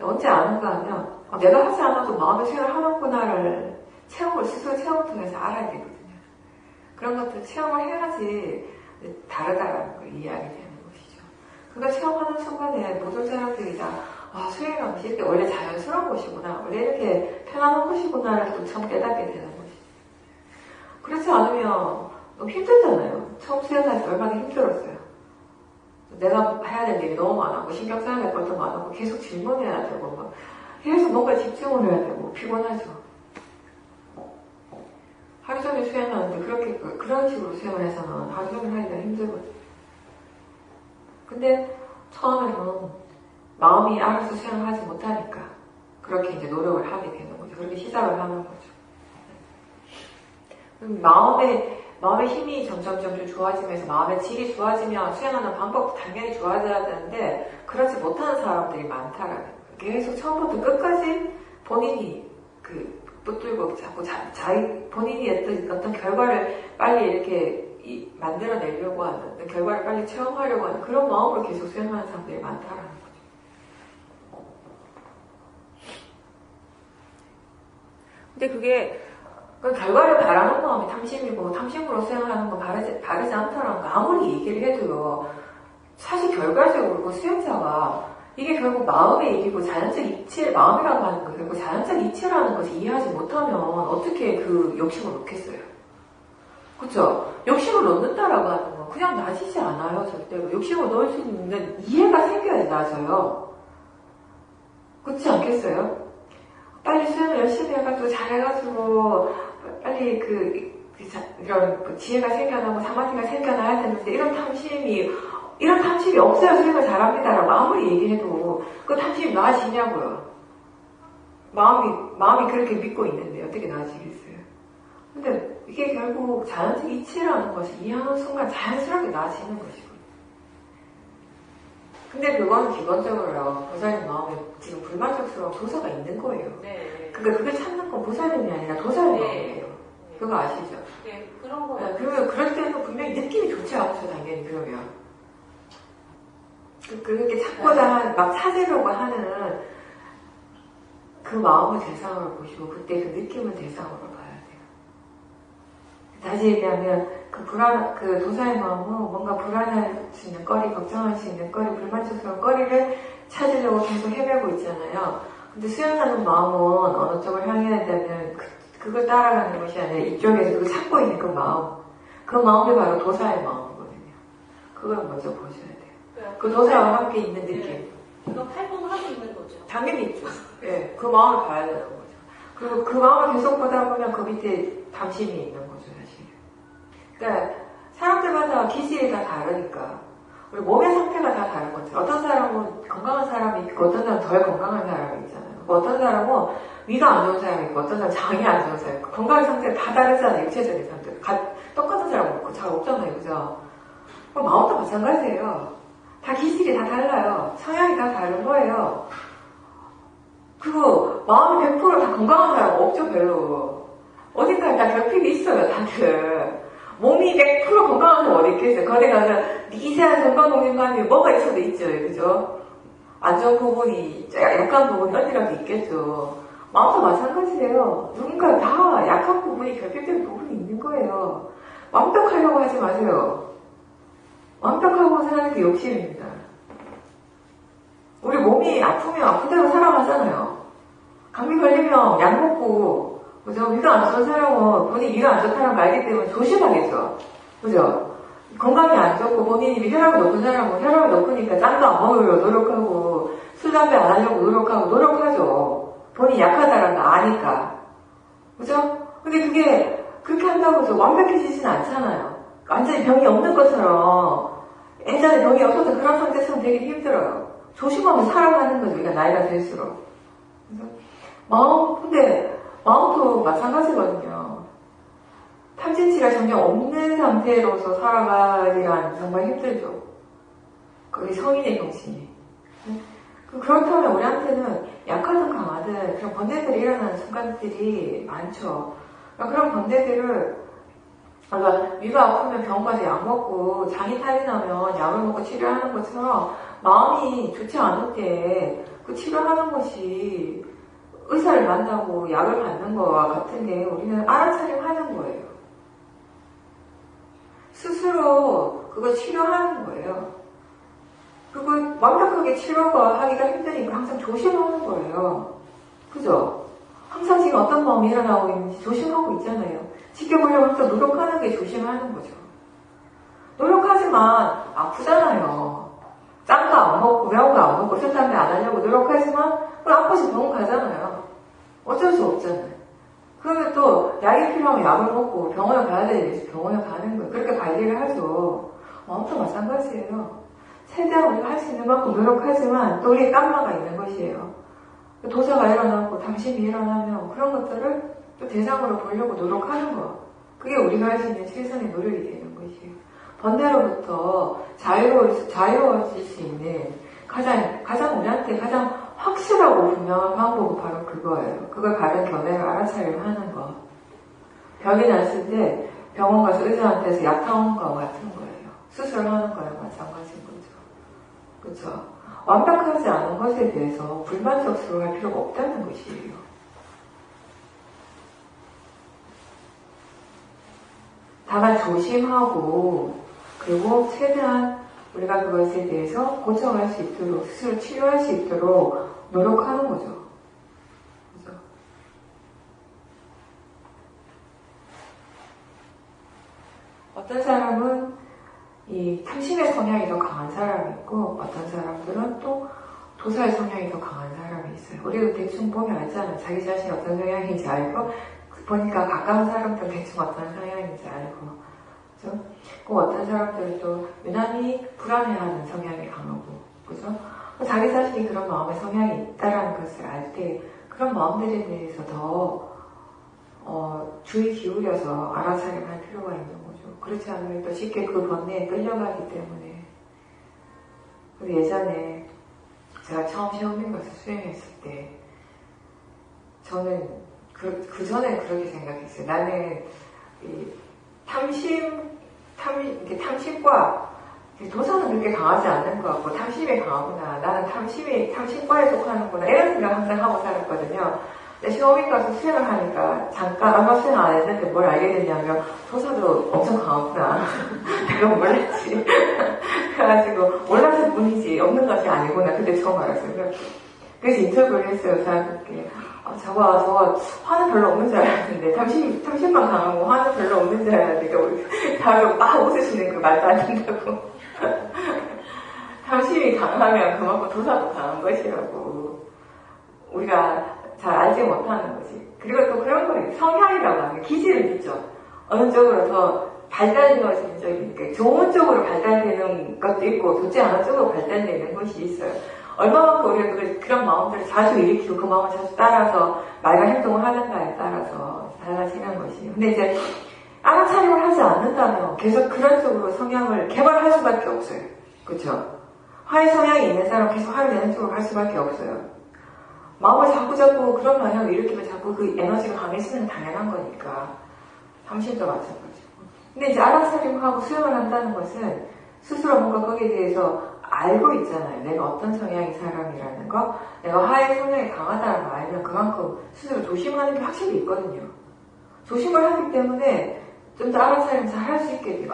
언제 아는가 하면 내가 하지 않아도 마음의 수행을 하는구나를 스스로 체험을 통해서 알아야 되거든요. 그런 것들 체험을 해야지 다르다라는 걸 이해하게 되는 것이죠. 그거 체험하는 순간에 모든 사람들이 다, 수행이라는 것이 이렇게 원래 자연스러운 것이구나. 원래 이렇게 편안한 것이구나를 또 처음 깨닫게 되는 것이죠. 그렇지 않으면 너무 힘들잖아요. 처음 수행할 때 얼마나 힘들었어요. 내가 해야 될 일이 너무 많았고, 신경 써야 될 것도 많았고, 계속 질문해야 되고, 계속 뭔가 집중을 해야 되고, 피곤하죠. 하루 종일 수행하는데, 그런 식으로 수행을 해서는 하루 종일 하기가 힘들거든요. 근데 처음에는 마음이 알아서 수행을 하지 못하니까, 그렇게 이제 노력을 하게 되는 거죠. 그렇게 시작을 하는 거죠. 마음의 힘이 점점 좋아지면서 마음의 질이 좋아지면 수행하는 방법도 당연히 좋아져야 되는데 그렇지 못하는 사람들이 많다라는 거예요. 계속 처음부터 끝까지 본인이 붙들고 자꾸 본인이 어떤 결과를 빨리 이렇게 만들어내려고 하는, 결과를 빨리 체험하려고 하는 그런 마음으로 계속 수행하는 사람들이 많다라는 거죠. 근데 그게 결과를 바라는 마음이 탐심이고 탐심으로 수행하는 건 바르지 않다라는 거 아무리 얘기를 해도요. 사실 결과적으로 그 수행자가 이게 결국 마음의 일이고 자연적 이치, 마음이라고 하는 거 결국 자연적 이치라는 것을 이해하지 못하면 어떻게 그 욕심을 놓겠어요. 그쵸? 욕심을 놓는다라고 하는 건 그냥 나아지지 않아요. 절대로. 욕심을 놓을 수 있는 이해가 생겨야지 나아져요. 그렇지 않겠어요? 빨리 수행을 열심히 해가지고 잘해가지고 빨리 이런 지혜가 생겨나고 사마ธิ가 생겨나야 되는데 이런 탐심이 없어야 수행을 잘합니다라고 아무리 얘기해도 그 탐심이 나아지냐고요. 마음이 그렇게 믿고 있는데 어떻게 나아지겠어요? 근데 이게 결국 자연적 이치라는 것을 이해하는 순간 자연스럽게 나아지는 것이고. 근데 그건 기본적으로 보살님 마음에 지금 불만족스러운 도사가 있는 거예요. 네. 그러니까 그걸 찾는 건 보살님이 아니라 도사의 네. 마음이에요. 그거 아시죠? 네, 그런 거. 그러면 그럴 때는 분명히 느낌이 좋지 않죠, 당연히 그러면. 그렇게 찾고자 막 찾으려고 하는 그 마음을 대상으로 보시고 그때 그 느낌을 대상으로 봐야 돼요. 다시 얘기하면 그 도사의 마음은 뭔가 불안할 수 있는 거리, 걱정할 수 있는 거리, 불만족스러운 거리를 찾으려고 계속 헤매고 있잖아요. 근데 수행하는 마음은 어느 쪽을 향해야 되면 그걸 따라가는 것이 아니라 이쪽에서 그걸 찾고 있는 그 마음이 바로 도사의 마음이거든요. 그걸 먼저 보셔야 돼요. 그 도사와 함께 있는 느낌. 그거 활동하고 있는 거죠. 당연히 있죠. 예, 그 마음을 봐야 되는 거죠. 그리고 그 마음을 계속 보다 보면 그 밑에 탐심이 있는 거죠, 사실. 그러니까 사람들마다 기질이 다 다르니까 우리 몸의 상태가 다 다른 거죠. 어떤 사람은 건강한 사람이 있고 어떤 사람은 덜 건강한 사람이 있잖아요. 어떤 사람은 위가 안 좋은 사람이 있고 어떤 사람은 장이 안 좋은 사람이 있고 건강의 상태가 다 다르잖아요. 육체적인 상태. 똑같은 사람 없고 잘 없잖아요. 그죠? 마음도 마찬가지예요. 다 기질이 다 달라요. 성향이 다 다른 거예요. 그리고 마음이 100%다 건강한 사람 없죠, 별로. 어딘가에 다 결핍이 있어요, 다들. 몸이 100% 건강한 사람 어디 있겠어요? 거기 가서 미세한 건강공인감이 뭐가 있어도 있죠, 그죠? 안 좋은 부분이, 약한 부분이 어디라도 있겠죠. 마음도 마찬가지예요. 누군가 다 약한 부분이 결핍된 부분이 있는 거예요. 완벽하려고 하지 마세요. 완벽하고 사는 게 욕심입니다. 우리 몸이 아프면 아프대로 살아가잖아요. 감기 걸리면 약 먹고, 그죠? 위가 안 좋은 사람은 본인이 위가 안 좋다는 걸 알기 때문에 조심하겠죠. 그죠? 건강이 안 좋고 본인이 혈압이 높은 사람은 혈압이 높으니까 짠도 안 먹으려고 노력하고, 술, 담배 안 하려고 노력하죠. 본인이 약하다는 거 아니까. 그죠? 근데 그게, 그렇게 한다고 해서 완벽해지진 않잖아요. 완전히 병이 없는 것처럼, 예전에 병이 없어서 그런 상태처럼 되기 힘들어요. 조심하면 살아가는 거죠. 우리가 나이가 들수록. 그래서 근데 마음도 마찬가지거든요. 탐진치가 전혀 없는 상태로서 살아가기란 정말 힘들죠. 그게 성인의 정신이. 그렇다면 우리한테는 약하든 강하든 그런 번뇌들이 일어나는 순간들이 많죠. 그런 번뇌들을 위가 아프면 병원 가서 약 먹고 장이 탈이 나면 약을 먹고 치료하는 것처럼 마음이 좋지 않을 때 그 치료하는 것이 의사를 만나고 약을 받는 거와 같은 게 우리는 알아차림하는 거예요. 스스로 그걸 치료하는 거예요. 그리고 완벽하게 치료가 하기가 힘드니까 항상 조심하는 거예요. 그죠? 항상 지금 어떤 마음이 일어나고 있는지 조심하고 있잖아요. 지켜보려고 항상 노력하는 게 조심하는 거죠. 노력하지만 아프잖아요. 짠 거 안 먹고 매운 거 안 먹고 술 담배 안 하려고 노력하지만 아파서 병원 가잖아요. 어쩔 수 없잖아요. 그러면 또 약이 필요하면 약을 먹고 병원에 가야 되지 병원에 가는 거예요. 그렇게 관리를 하죠. 마음도 마찬가지예요. 최대한 우리가 할 수 있는 만큼 노력하지만 또 우리의 깜마가 있는 것이에요. 도사가 일어나고 당신이 일어나면 그런 것들을 또 대상으로 보려고 노력하는 거. 그게 우리가 할 수 있는 최선의 노력이 되는 것이에요. 번뇌로부터 자유로워질 수 있는 가장 우리한테 가장 확실하고 분명한 방법은 바로 그거예요. 그걸 바른 견해를 알아차리려 하는 거. 병이 났을 때 병원 가서 의사한테서 약 타오는 거와 같은 거예요. 수술하는 거랑 마찬가지인 거죠. 그렇죠? 완벽하지 않은 것에 대해서 불만족스러워할 필요가 없다는 것이에요. 다만 조심하고 그리고 최대한 우리가 그것에 대해서 고쳐갈 수 있도록 스스로 치료할 수 있도록 노력하는 거죠. 그죠? 어떤 사람은 이 탐심의 성향이 더 강한 사람이 있고 어떤 사람들은 또 도사의 성향이 더 강한 사람이 있어요. 우리도 대충 보면 알잖아요. 자기 자신이 어떤 성향인지 알고 보니까 가까운 사람들은 대충 어떤 성향인지 알고 그죠? 그 어떤 사람들은 또 유난히 불안해하는 성향이 강하고 그죠? 자기 자신이 그런 마음의 성향이 있다라는 것을 알 때 그런 마음들에 대해서 더 주의 기울여서 알아차림 할 필요가 있는 거죠. 그렇지 않으면 또 쉽게 그 번뇌에 끌려가기 때문에. 그리고 예전에 제가 처음 시험인가서 수행했을 때 저는 그 전에 그렇게 생각했어요. 나는 이 탐심과 도사는 그렇게 강하지 않는 것 같고 탐심이 강하구나. 나는 탐심과에 속하는구나. 이런 생각 항상 하고 살았거든요. 근데 시험인 가서 수행을 하니까 잠깐 아마 수행 안 했는데 뭘 알게 됐냐면 도사도 엄청 강하구나. 내가 몰랐지. 그래가지고 몰라서 뿐이지 없는 것이 아니구나. 그때 처음 알았어요. 그래서 인터뷰를 했어요. 사람들께. 저거 화는 별로 없는 줄 알았는데 탐심만 강하고 화는 별로 없는 줄 알았는데 우리 다들 막 웃으시는 그 말도 안 된다고. 탐심이 강하면 그만큼 도사도 강한 것이라고 우리가 잘 알지 못하는 거지. 그리고 또 그런 거예요. 성향이라고 하는 기질을 믿죠. 어느 쪽으로 더 발달되어지는 쪽이 있으니까 좋은 쪽으로 발달되는 것도 있고 좋지 않은 쪽으로 발달되는 것이 있어요. 얼마만큼 우리가 그런 마음들을 자주 일으키고 그 마음을 자주 따라서 말과 행동을 하는가에 따라서 달라지는 것이에요. 근데 이제 알아차림을 하지 않는다면 계속 그런 쪽으로 성향을 개발할 수밖에 없어요. 그렇죠? 화의 성향이 있는 사람은 계속 화를 내는 쪽으로 갈 수밖에 없어요. 마음을 자꾸 그런 방향을 일으키면 자꾸 그 에너지가 강해지는 당연한 거니까. 탐심도 마찬가지고. 근데 이제 알아차림하고 수용을 한다는 것은 스스로 뭔가 거기에 대해서 알고 있잖아요. 내가 어떤 성향의 사람이라는 거, 내가 화의 성향이 강하다는 걸 알면 그만큼 스스로 조심하는 게 확실히 있거든요. 조심을 하기 때문에 좀 더 알아차림 잘 할 수 있게 돼요.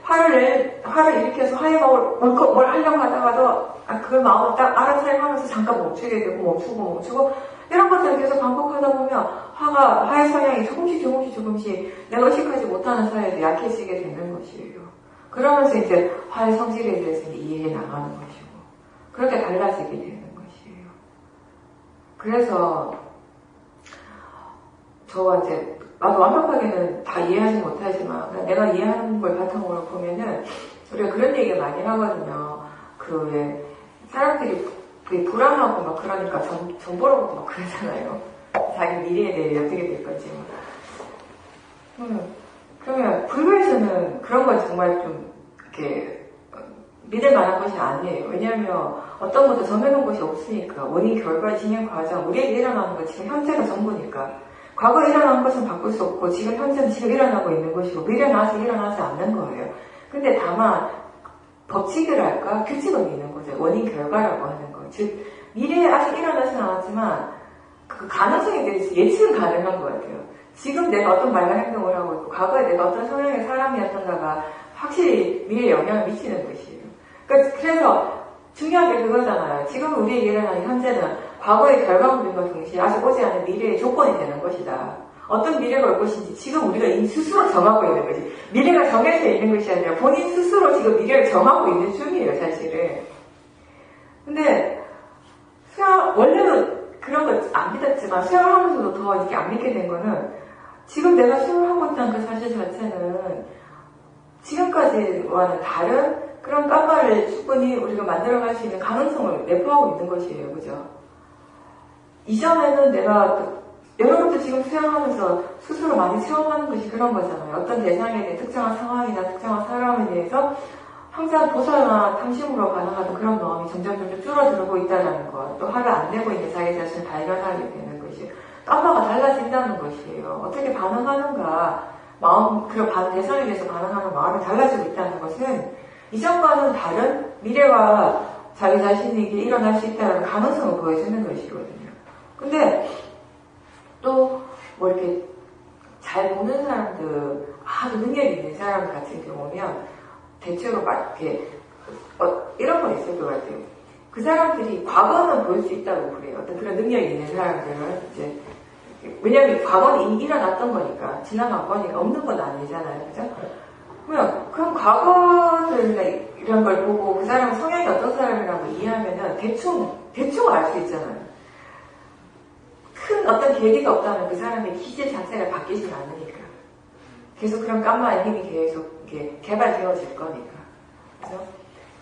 화를 일으켜서 화의 마음을 뭘 하려고 하다가도 그 마음을 딱 알아차림하면서 잠깐 멈추게 되고 멈추고 이런 것들을 계속 반복하다 보면 화의 성향이 조금씩 내가 의식하지 못하는 사이에도 약해지게 되는 것이에요. 그러면서 이제 화의 성질에 대해서 이해해 나가는 것이고 그렇게 달라지게 되는 것이에요. 그래서 저와 이제 나도 완벽하게는 다 이해하지 못하지만 내가 이해하는 걸 바탕으로 보면은 우리가 그런 얘기 많이 하거든요. 왜 사람들이 불안하고 막 그러니까 전 보러 가고 막 그러잖아요. 자기 미래에 대해 어떻게 될 건지. 그러면 불교에서는 그런 건 정말 좀 이렇게 믿을 만한 것이 아니에요. 왜냐하면 어떤 것도 정해놓은 것이 없으니까 원인, 결과, 진행, 과정 우리에게 일어나는 건 지금 현재가 전부니까 과거에 일어난 것은 바꿀 수 없고 지금 현재는 지금 일어나고 있는 것이고 미래는 아직 일어나지 않는 거예요. 근데 다만 법칙이랄까 규칙은 있는 거죠. 원인, 결과라고 하는 거. 즉 미래에 아직 일어나진 않았지만 그 가능성에 대해서 예측은 가능한 것 같아요. 지금 내가 어떤 말과 행동을 하고 있고 과거에 내가 어떤 성향의 사람이었던가가 확실히 미래에 영향을 미치는 것이에요. 그래서 중요한 그거잖아요. 지금 우리에게 일어나는 현재는 과거의 결과물인과 동시에 아직 오지 않은 미래의 조건이 되는 것이다. 어떤 미래가 올 것인지 지금 우리가 스스로 정하고 있는 것이, 미래가 정해져 있는 것이 아니라 본인 스스로 지금 미래를 정하고 있는 중이에요, 사실은. 근데 원래는 그런 거 안 믿었지만 수영하면서도 더 이렇게 안 믿게 된 거는, 지금 내가 수영을 하고 있다는 그 사실 자체는 지금까지와는 다른 그런 깜마를 충분히 우리가 만들어갈 수 있는 가능성을 내포하고 있는 것이에요. 그죠? 이전에는 내가 여러분도 지금 수영하면서 스스로 많이 체험하는 것이 그런 거잖아요. 어떤 대상에 대해 특정한 상황이나 특정한 사람에 대해서 항상 도사나 탐심으로 반응하던 그런 마음이 점점 줄어들고 있다는 것, 또 화를 안 내고 있는 자기 자신을 발견하게 되는 것이, 깜마가 달라진다는 것이에요. 어떻게 반응하는가, 그 대상에 대해서 반응하는 마음이 달라지고 있다는 것은 이전과는 다른 미래와 자기 자신에게 일어날 수 있다는 가능성을 보여주는 것이거든요. 근데 또 뭐 이렇게 잘 보는 사람들, 아주 능력이 있는 사람 같은 경우면 대체로 막 이렇게 이런 거 있을 것 같아요. 그 사람들이 과거는 볼 수 있다고 그래요. 어떤 그런 능력이 있는 사람들은 이제, 왜냐하면 과거는 이미 일어났던 거니까, 지나간 거니까 없는 건 아니잖아요. 그죠? 그럼 과거들이나 이런 걸 보고 그 사람 성향이 어떤 사람이라고 이해하면은 대충 알 수 있잖아요. 큰 어떤 계기가 없다면 그 사람의 기질 자체가 바뀌지 않으니까. 계속 그런 깜마의 힘이 계속 이렇게 개발되어질 거니까. 그죠?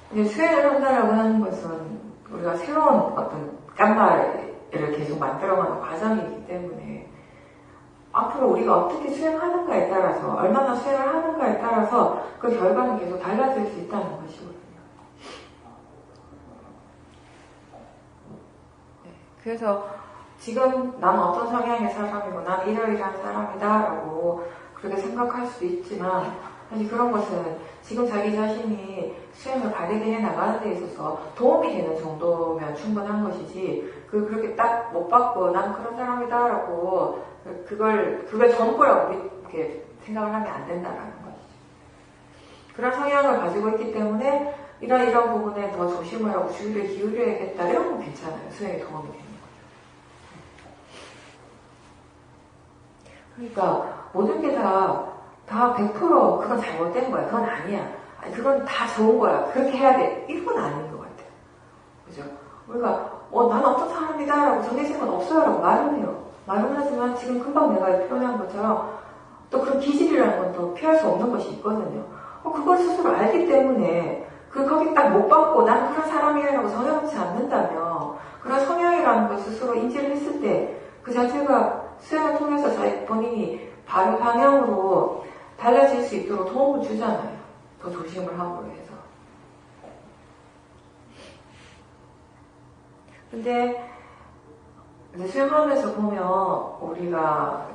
근데 수행을 한다라고 하는 것은 우리가 새로운 어떤 깜마를 계속 만들어가는 과정이기 때문에, 앞으로 우리가 어떻게 수행하는가에 따라서, 얼마나 수행을 하는가에 따라서 그 결과는 계속 달라질 수 있다는 것이거든요. 네, 그래서 지금 나는 어떤 성향의 사람이고 난 이러이러한 사람이다라고 그렇게 생각할 수도 있지만, 사실 그런 것은 지금 자기 자신이 수행을 바르게 해나가는 데 있어서 도움이 되는 정도면 충분한 것이지, 그렇게 딱 못 받고 난 그런 사람이다라고 그걸 전부라고 이렇게 생각을 하면 안 된다라는 것이죠. 그런 성향을 가지고 있기 때문에 이런 부분에 더 조심을 하고 주의를 기울여야겠다, 이런 건 괜찮아요. 수행에 도움이 되는 거죠. 그러니까 모든 게 다 100% 그건 잘못된 거야, 그건 아니야, 아니 그건 다 좋은 거야, 그렇게 해야 돼, 이건 아닌 것 같아요. 그죠? 우리가 나는 어떤 사람이다라고 정해진 건 없어요라고 말을 해요. 말은 하지만 지금 금방 내가 표현한 것처럼 또 그런 기질이라는 건 또 피할 수 없는 것이 있거든요. 그걸 스스로 알기 때문에 거기 딱 못 받고 나는 그런 사람이라고 정해놓지 않는다면, 그런 성향이라는 걸 스스로 인지를 했을 때 그 자체가 수행을 통해서 본인이 바른 방향으로 달라질 수 있도록 도움을 주잖아요. 더 조심을 하고 해서. 근데 이제 수행하면서 보면 우리가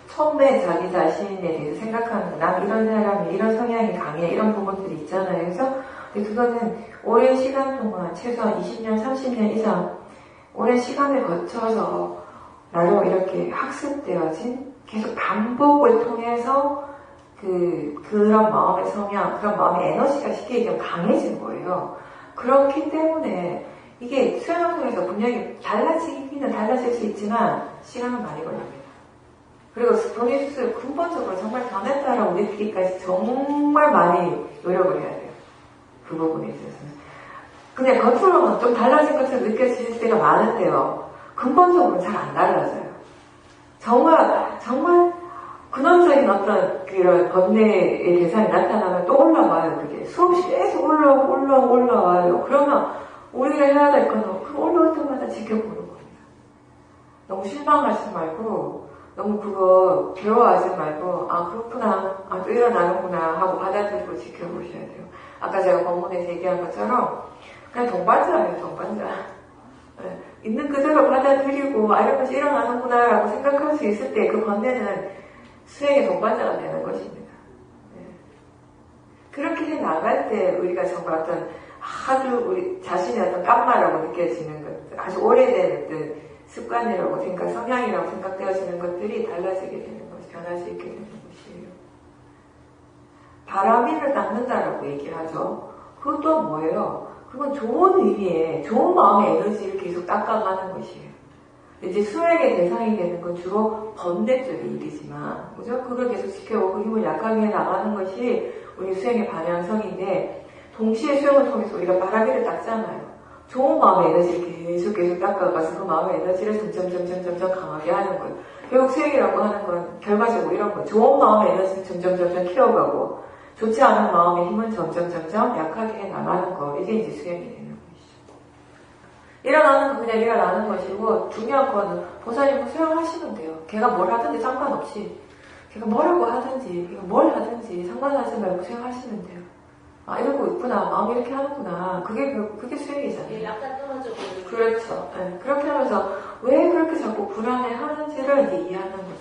처음에 자기 자신에 대해서 생각하는 거, 난 이런 사람이, 이런 성향이 강해, 이런 부분들이 있잖아요. 그래서 근데 그거는 오랜 시간 동안, 최소한 20년, 30년 이상 오랜 시간을 거쳐서 나로 이렇게 학습되어진, 계속 반복을 통해서 그런 마음의 성향, 그런 마음의 에너지가 쉽게 얘기하면 강해진 거예요. 그렇기 때문에 이게 수행을 통해서 분명히 달라지기는 달라질 수 있지만 시간은 많이 걸립니다. 그리고 본인 스스로 근본적으로 정말 변했다라고 느끼기까지 정말 많이 노력을 해야 돼요. 그 부분에 있어서는. 근데 겉으로는 좀 달라진 것처럼 느껴질 때가 많은데요, 근본적으로는 잘 안 달라져요. 정말 근원적인 어떤 그런 번뇌의 대상이 나타나면 또 올라와요. 그게 수없이 계속 올라와요. 그러면 우리가 해야 될 건 올라올 때마다 지켜보는 겁니다. 너무 실망하지 말고, 너무 그거 괴로워하지 말고, 그렇구나, 또 일어나는구나 하고 받아들이고 지켜보셔야 돼요. 아까 제가 본문에서 얘기한 것처럼 그냥 동반자예요, 동반자. 네. 있는 그대로 받아들이고 이런 것이 일어나는구나 라고 생각할 수 있을 때 그 번뇌는 수행의 동반자가 되는 것입니다. 네. 그렇게 해 나갈 때 우리가 정말 어떤 아주 우리 자신의 어떤 깜마라고 느껴지는 것들, 아주 오래된 어떤 습관이라고 성향이라고 생각되어지는 것들이 달라지게 되는 것이, 변할 수 있게 되는 것이에요. 바람이를 닦는다라고 얘기하죠. 그것도 뭐예요? 그건 좋은 의미의, 좋은 마음의 에너지를 계속 닦아가는 것이에요. 이제 수행의 대상이 되는 건 주로 번뇌 쪽의 일이지만, 그죠? 그걸 계속 지켜보고 그 힘을 약하게 해 나가는 것이 우리 수행의 방향성인데, 동시에 수행을 통해서 우리가 바라기를 닦잖아요. 좋은 마음의 에너지를 계속 닦아가서 그 마음의 에너지를 점점 강하게 하는 거예요. 결국 수행이라고 하는 건 결과적으로 이런 거예요. 좋은 마음의 에너지를 점점 키워가고, 좋지 않은 마음의 힘은 점점 약하게 해 나가는 거. 이게 이제 수행이 되는 것이죠. 일어나는 건 그냥 일어나는 것이고, 중요한 거는 보살님은 수행하시면 돼요. 걔가 뭘 하든지 상관없이, 걔가 뭐라고 하든지, 걔가 뭘 하든지 상관하지 말고 수행하시면 돼요. 아, 이러고 있구나. 마음이 이렇게 하는구나. 그게 수행이잖아요. 약간 떨어져 보이는. 그렇죠. 네. 그렇게 하면서 왜 그렇게 자꾸 불안해 하는지를 이제 이해하는 거죠.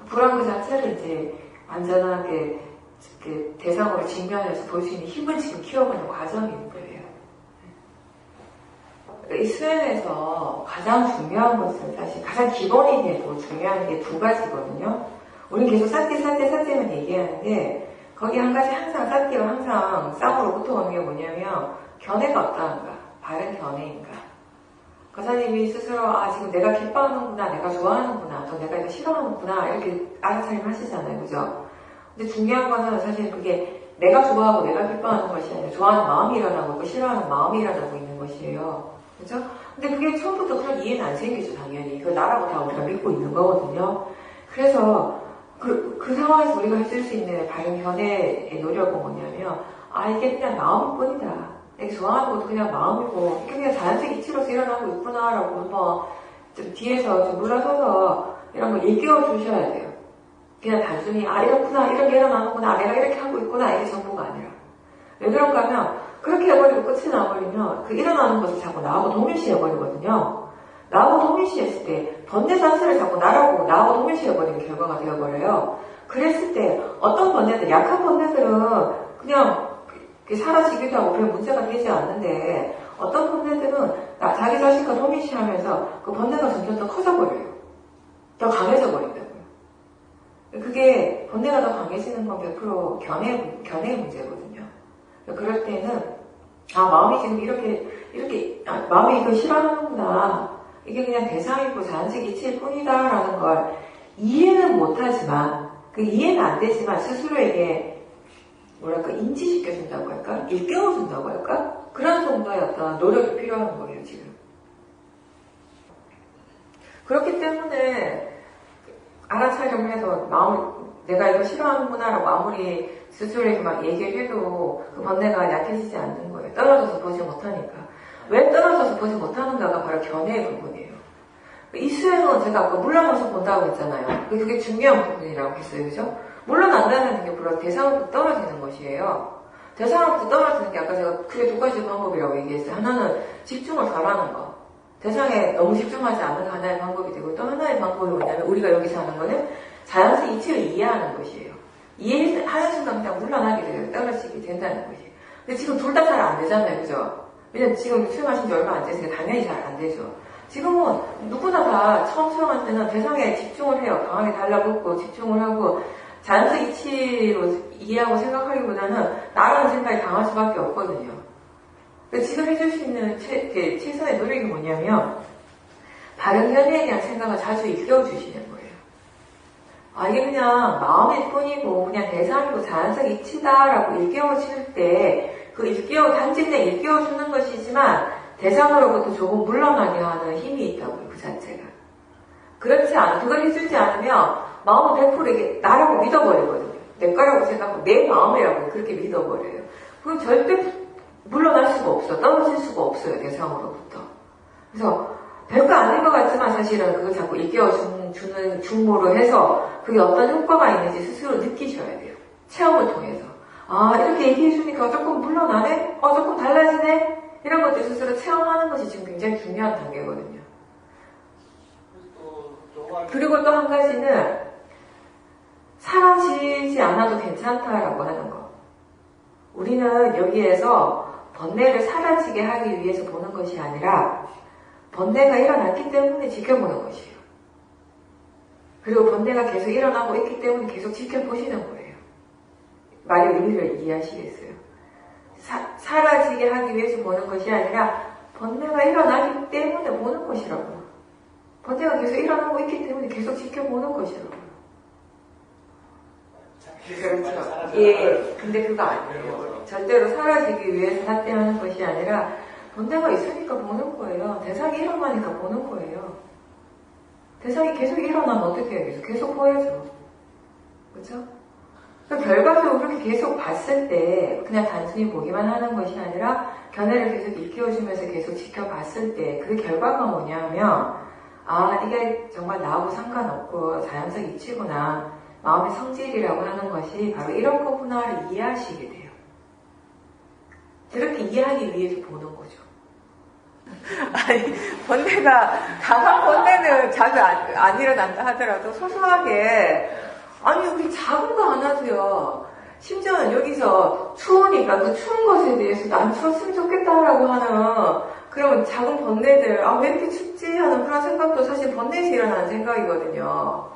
불안 그 자체를 이제 안전하게 대상으로 직면해서 볼 수 있는 힘을 지금 키워가는 과정인 거예요. 이 수행에서 가장 중요한 것은 사실 가장 기본이 되고 중요한 게 두 가지거든요. 우리는 계속 사띠만 얘기하는데 거기 한 가지 항상 사띠가 항상 쌍으로 붙어오는 게 뭐냐면 견해가 어떠한가? 바른 견해인가? 거사님이 스스로 지금 내가 기뻐하는구나, 내가 좋아하는구나, 또 내가 이거 싫어하는구나 이렇게 알아차림 하시잖아요. 그죠? 근데 중요한 거는 사실 그게 내가 좋아하고 내가 기뻐하는 것이 아니라 좋아하는 마음이 일어나고 있고 싫어하는 마음이 일어나고 있는 것이에요. 그죠? 근데 그게 처음부터 그런 이해는 안 생기죠, 당연히. 그걸 나라고 다 우리가 믿고 있는 거거든요. 그래서 그 상황에서 우리가 해줄 수 있는 바른 견해의 노력은 뭐냐면, 이게 그냥 마음일 뿐이다. 내가 좋아하는 것도 그냥 마음이고, 이게 그냥 자연적 이치로서 일어나고 있구나라고 한번 좀 뒤에서 좀 물러서서 이런 걸 일깨워 주셔야 돼요. 그냥 단순히, 이렇구나, 이렇게 일어나는구나, 내가 이렇게 하고 있구나, 이게 전부가 아니라. 왜 그런가 하면, 그렇게 해버리고 끝이 나버리면, 그 일어나는 것을 자꾸 나하고 동일시 해버리거든요. 나하고 동일시 했을 때, 번뇌 자체를 자꾸 나하고 동일시 해버리는 결과가 되어버려요. 그랬을 때, 어떤 번뇌들, 약한 번뇌들은 그냥 사라지기도 하고 별 문제가 되지 않는데, 어떤 번뇌들은 자기 자신과 동일시 하면서 그 번뇌가 점점 더 커져버려요. 더 강해져 버린다고요. 그게 번뇌가 더 강해지는 건 100% 견해의 문제거든요. 그럴 때는 마음이 지금 이렇게 마음이 이걸 싫어하는구나. 이게 그냥 대상이고 자연적 이치일 뿐이다라는 걸 이해는 못하지만 그 이해는 안 되지만 스스로에게 인지시켜준다고 할까? 일깨워준다고 할까? 그런 정도의 어떤 노력이 필요한 거예요, 지금. 그렇기 때문에 알아차림을 해서 내가 이거 싫어하는구나라고 아무리 스스로에게 막 얘기를 해도 그 번뇌가 약해지지 않는 거예요. 떨어져서 보지 못하니까. 왜 떨어져서 보지 못하는가가 바로 견해의 부분이에요. 이 수행은 제가 아까 물러나서 본다고 했잖아요. 그게 중요한 부분이라고 했어요. 그죠? 물러난다는 게 바로 대상으로부터 떨어지는 것이에요. 대상으로부터 떨어지는 게 아까 제가 크게 두 가지 방법이라고 얘기했어요. 하나는 집중을 잘하는 거. 대상에 너무 집중하지 않는 하나의 방법이 되고 또 하나의 방법이 뭐냐면 우리가 여기서 하는 거는 자연스레 이치를 이해하는 것이에요. 이해하는 순간 그냥 물러나게 돼요. 떨어지게 된다는 것이에요. 근데 지금 둘 다 잘 안 되잖아요. 그죠? 왜냐면 지금 수행하신 지 얼마 안 됐으니까 당연히 잘 안 되죠. 지금은 누구나 다 처음 수행할 때는 대상에 집중을 해요. 강하게 달라붙고 집중을 하고 자연스레 이치로 이해하고 생각하기보다는 나라는 생각이 강할 수밖에 없거든요. 지금 해줄 수 있는 최선의 노력이 뭐냐면 바른 견해에 대한 생각을 자주 일깨워주시는 거예요. 이게 그냥 마음일 뿐이고 그냥 대상이고 자연적 이치다라고 일깨워줄 때 그 단지 그냥 일깨워주는 것이지만 대상으로부터 조금 물러나게 하는 힘이 있다고요. 그 자체가. 그걸 해주지 않으면 마음은 100% 이게 나라고 믿어버리거든요. 내 거라고 생각하고 내 마음이라고 그렇게 믿어버려요. 그럼 절대 물러날 수가 없어. 떨어질 수가 없어요. 대상으로부터. 그래서 별거 아닌 것 같지만 사실은 그걸 자꾸 일깨워주는 중모로 해서 그게 어떤 효과가 있는지 스스로 느끼셔야 돼요. 체험을 통해서. 이렇게 얘기해주니까 조금 물러나네? 조금 달라지네? 이런 것들 스스로 체험하는 것이 지금 굉장히 중요한 단계거든요. 그리고 또 한 가지는 사라지지 않아도 괜찮다라고 하는 거. 우리는 여기에서 번뇌를 사라지게 하기 위해서 보는 것이 아니라 번뇌가 일어났기 때문에 지켜보는 것이에요. 그리고 번뇌가 계속 일어나고 있기 때문에 계속 지켜보시는 거예요. 말의 의미를 이해하시겠어요? 사라지게 하기 위해서 보는 것이 아니라 번뇌가 일어나기 때문에 보는 것이라고요. 번뇌가 계속 일어나고 있기 때문에 계속 지켜보는 것이라고요. 그렇죠. 예, 근데 그거 아니에요. 절대로 사라지기 위해서 삿대하는 것이 아니라 번뇌가 있으니까 보는 거예요. 대상이 일어나니까 보는 거예요. 대상이 계속 일어나면 어떻게 해요? 계속 보여줘. 그렇죠? 결과적으로 그렇게 계속 봤을 때 그냥 단순히 보기만 하는 것이 아니라 견해를 계속 일깨워주면서 계속 지켜봤을 때 그 결과가 뭐냐면 아 이게 정말 나하고 상관없고 자연적 이치구나 마음의 성질이라고 하는 것이 바로 이런 거구나를 이해하시게 돼요. 그렇게 이해하기 위해서 보는 거죠. 아니, 번뇌가, 강한 번뇌는 자주 안 일어난다 하더라도 소소하게, 아니 우리 작은 거 하나도요. 심지어는 여기서 추우니까 그 추운 것에 대해서 안 추웠으면 좋겠다라고 하는 그런 작은 번뇌들 아 왜 이렇게 춥지 하는 그런 생각도 사실 번뇌에서 일어나는 생각이거든요.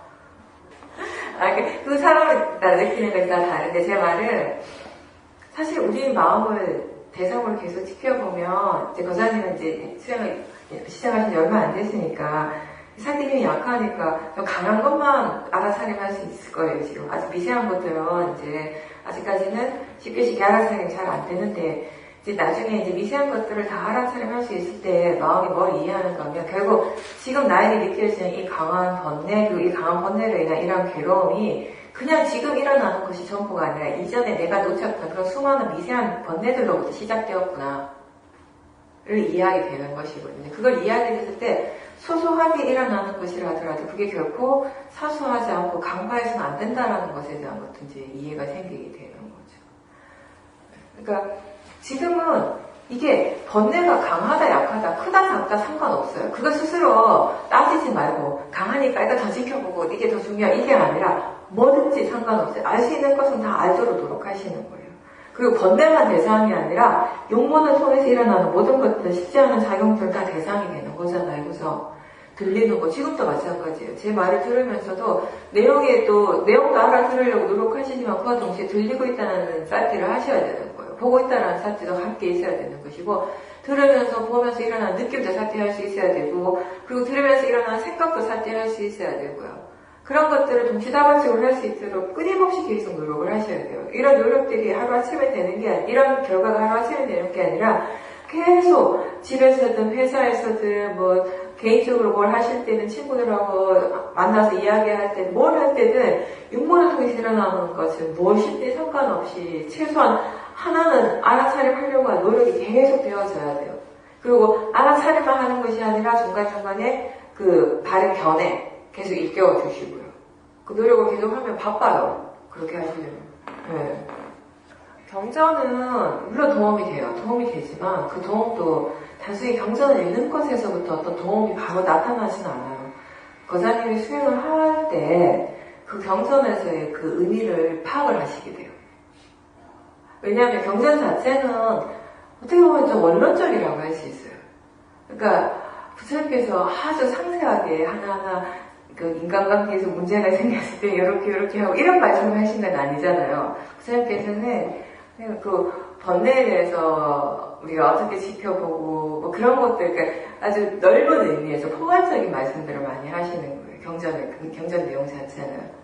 아, 그 사람이 다 느끼는 것이 다 다른데 제 말은 사실 우리 마음을 대상으로 계속 지켜보면 이제 거사님은 이제 수행을 시작하신 지 얼마 안 됐으니까 사기 힘이 약하니까 좀 강한 것만 알아차림할 수 있을 거예요. 지금 아직 미세한 것들은 이제 아직까지는 쉽게 알아차림 잘 안 되는데 이제 나중에 이제 미세한 것들을 다 알아차림할 수 있을 때 마음이 뭘 이해하는가 하면 결국 지금 나에게 느껴지는 이 강한 번뇌 그리고 이 강한 번뇌로 인한 이런 괴로움이 그냥 지금 일어나는 것이 전부가 아니라 이전에 내가 놓쳤던 그런 수많은 미세한 번뇌들로부터 시작되었구나를 이해하게 되는 것이거든요. 그걸 이해하게 됐을 때 소소하게 일어나는 것이라 하더라도 그게 결코 사소하지 않고 강파해서는 안 된다는 것에 대한 것도 이제 이해가 생기게 되는 거죠. 그러니까 지금은 이게 번뇌가 강하다 약하다 크다 작다 상관없어요. 그거 스스로 따지지 말고 강하니까 일단 더 지켜보고 이게 더 중요한 이게 아니라 뭐든지 상관없어요. 알 수 있는 것은 다 알도록 노력하시는 거예요. 그리고 번뇌만 대상이 아니라 용모를 통해서 일어나는 모든 것들 쉽지 않은 작용들 다 대상이 되는 거잖아요. 그래서 들리는 거 지금도 마찬가지예요. 제 말을 들으면서도 내용도 알아들으려고 노력하시지만 그와 동시에 들리고 있다는 사티를 하셔야 되는 거예요. 보고 있다는 사티도 함께 있어야 되는 것이고 들으면서 보면서 일어나는 느낌도 사티할 수 있어야 되고 그리고 들으면서 일어나는 생각도 사티할 수 있어야 되고요. 그런 것들을 동시다발적으로 할 수 있도록 끊임없이 계속 노력을 하셔야 돼요. 이런 노력들이 하루아침에 되는 게 아니라 이런 결과가 하루아침에 되는 게 아니라 계속 집에서든 회사에서든 뭐 개인적으로 뭘 하실 때는 친구들하고 만나서 이야기할 때 뭘 할 때든 육모를 통해서 일어나는 것은 무엇이든 상관없이 최소한 하나는 알아차림하려고 하는 노력이 계속 되어져야 돼요. 그리고 알아차림만 하는 것이 아니라 중간중간에 그 다른 견해 계속 일깨워 주시고요. 그 노력을 계속 하면 바빠요. 그렇게 하시려면. 네. 경전은 물론 도움이 돼요. 도움이 되지만 그 도움도 단순히 경전을 읽는 것에서부터 어떤 도움이 바로 나타나지는 않아요. 거사님이 수행을 할 때 그 경전에서의 그 의미를 파악을 하시게 돼요. 왜냐하면 경전 자체는 어떻게 보면 좀 원론적이라고 할 수 있어요. 그러니까 부처님께서 아주 상세하게 하나하나 그 인간관계에서 문제가 생겼을 때 이렇게 하고 이런 말씀을 하신 건 아니잖아요. 부처님께서는 그냥 그 번뇌에 대해서 우리가 어떻게 지켜보고 뭐 그런 것들 그러니까 아주 넓은 의미에서 포괄적인 말씀들을 많이 하시는 거예요. 경전 내용 자체는.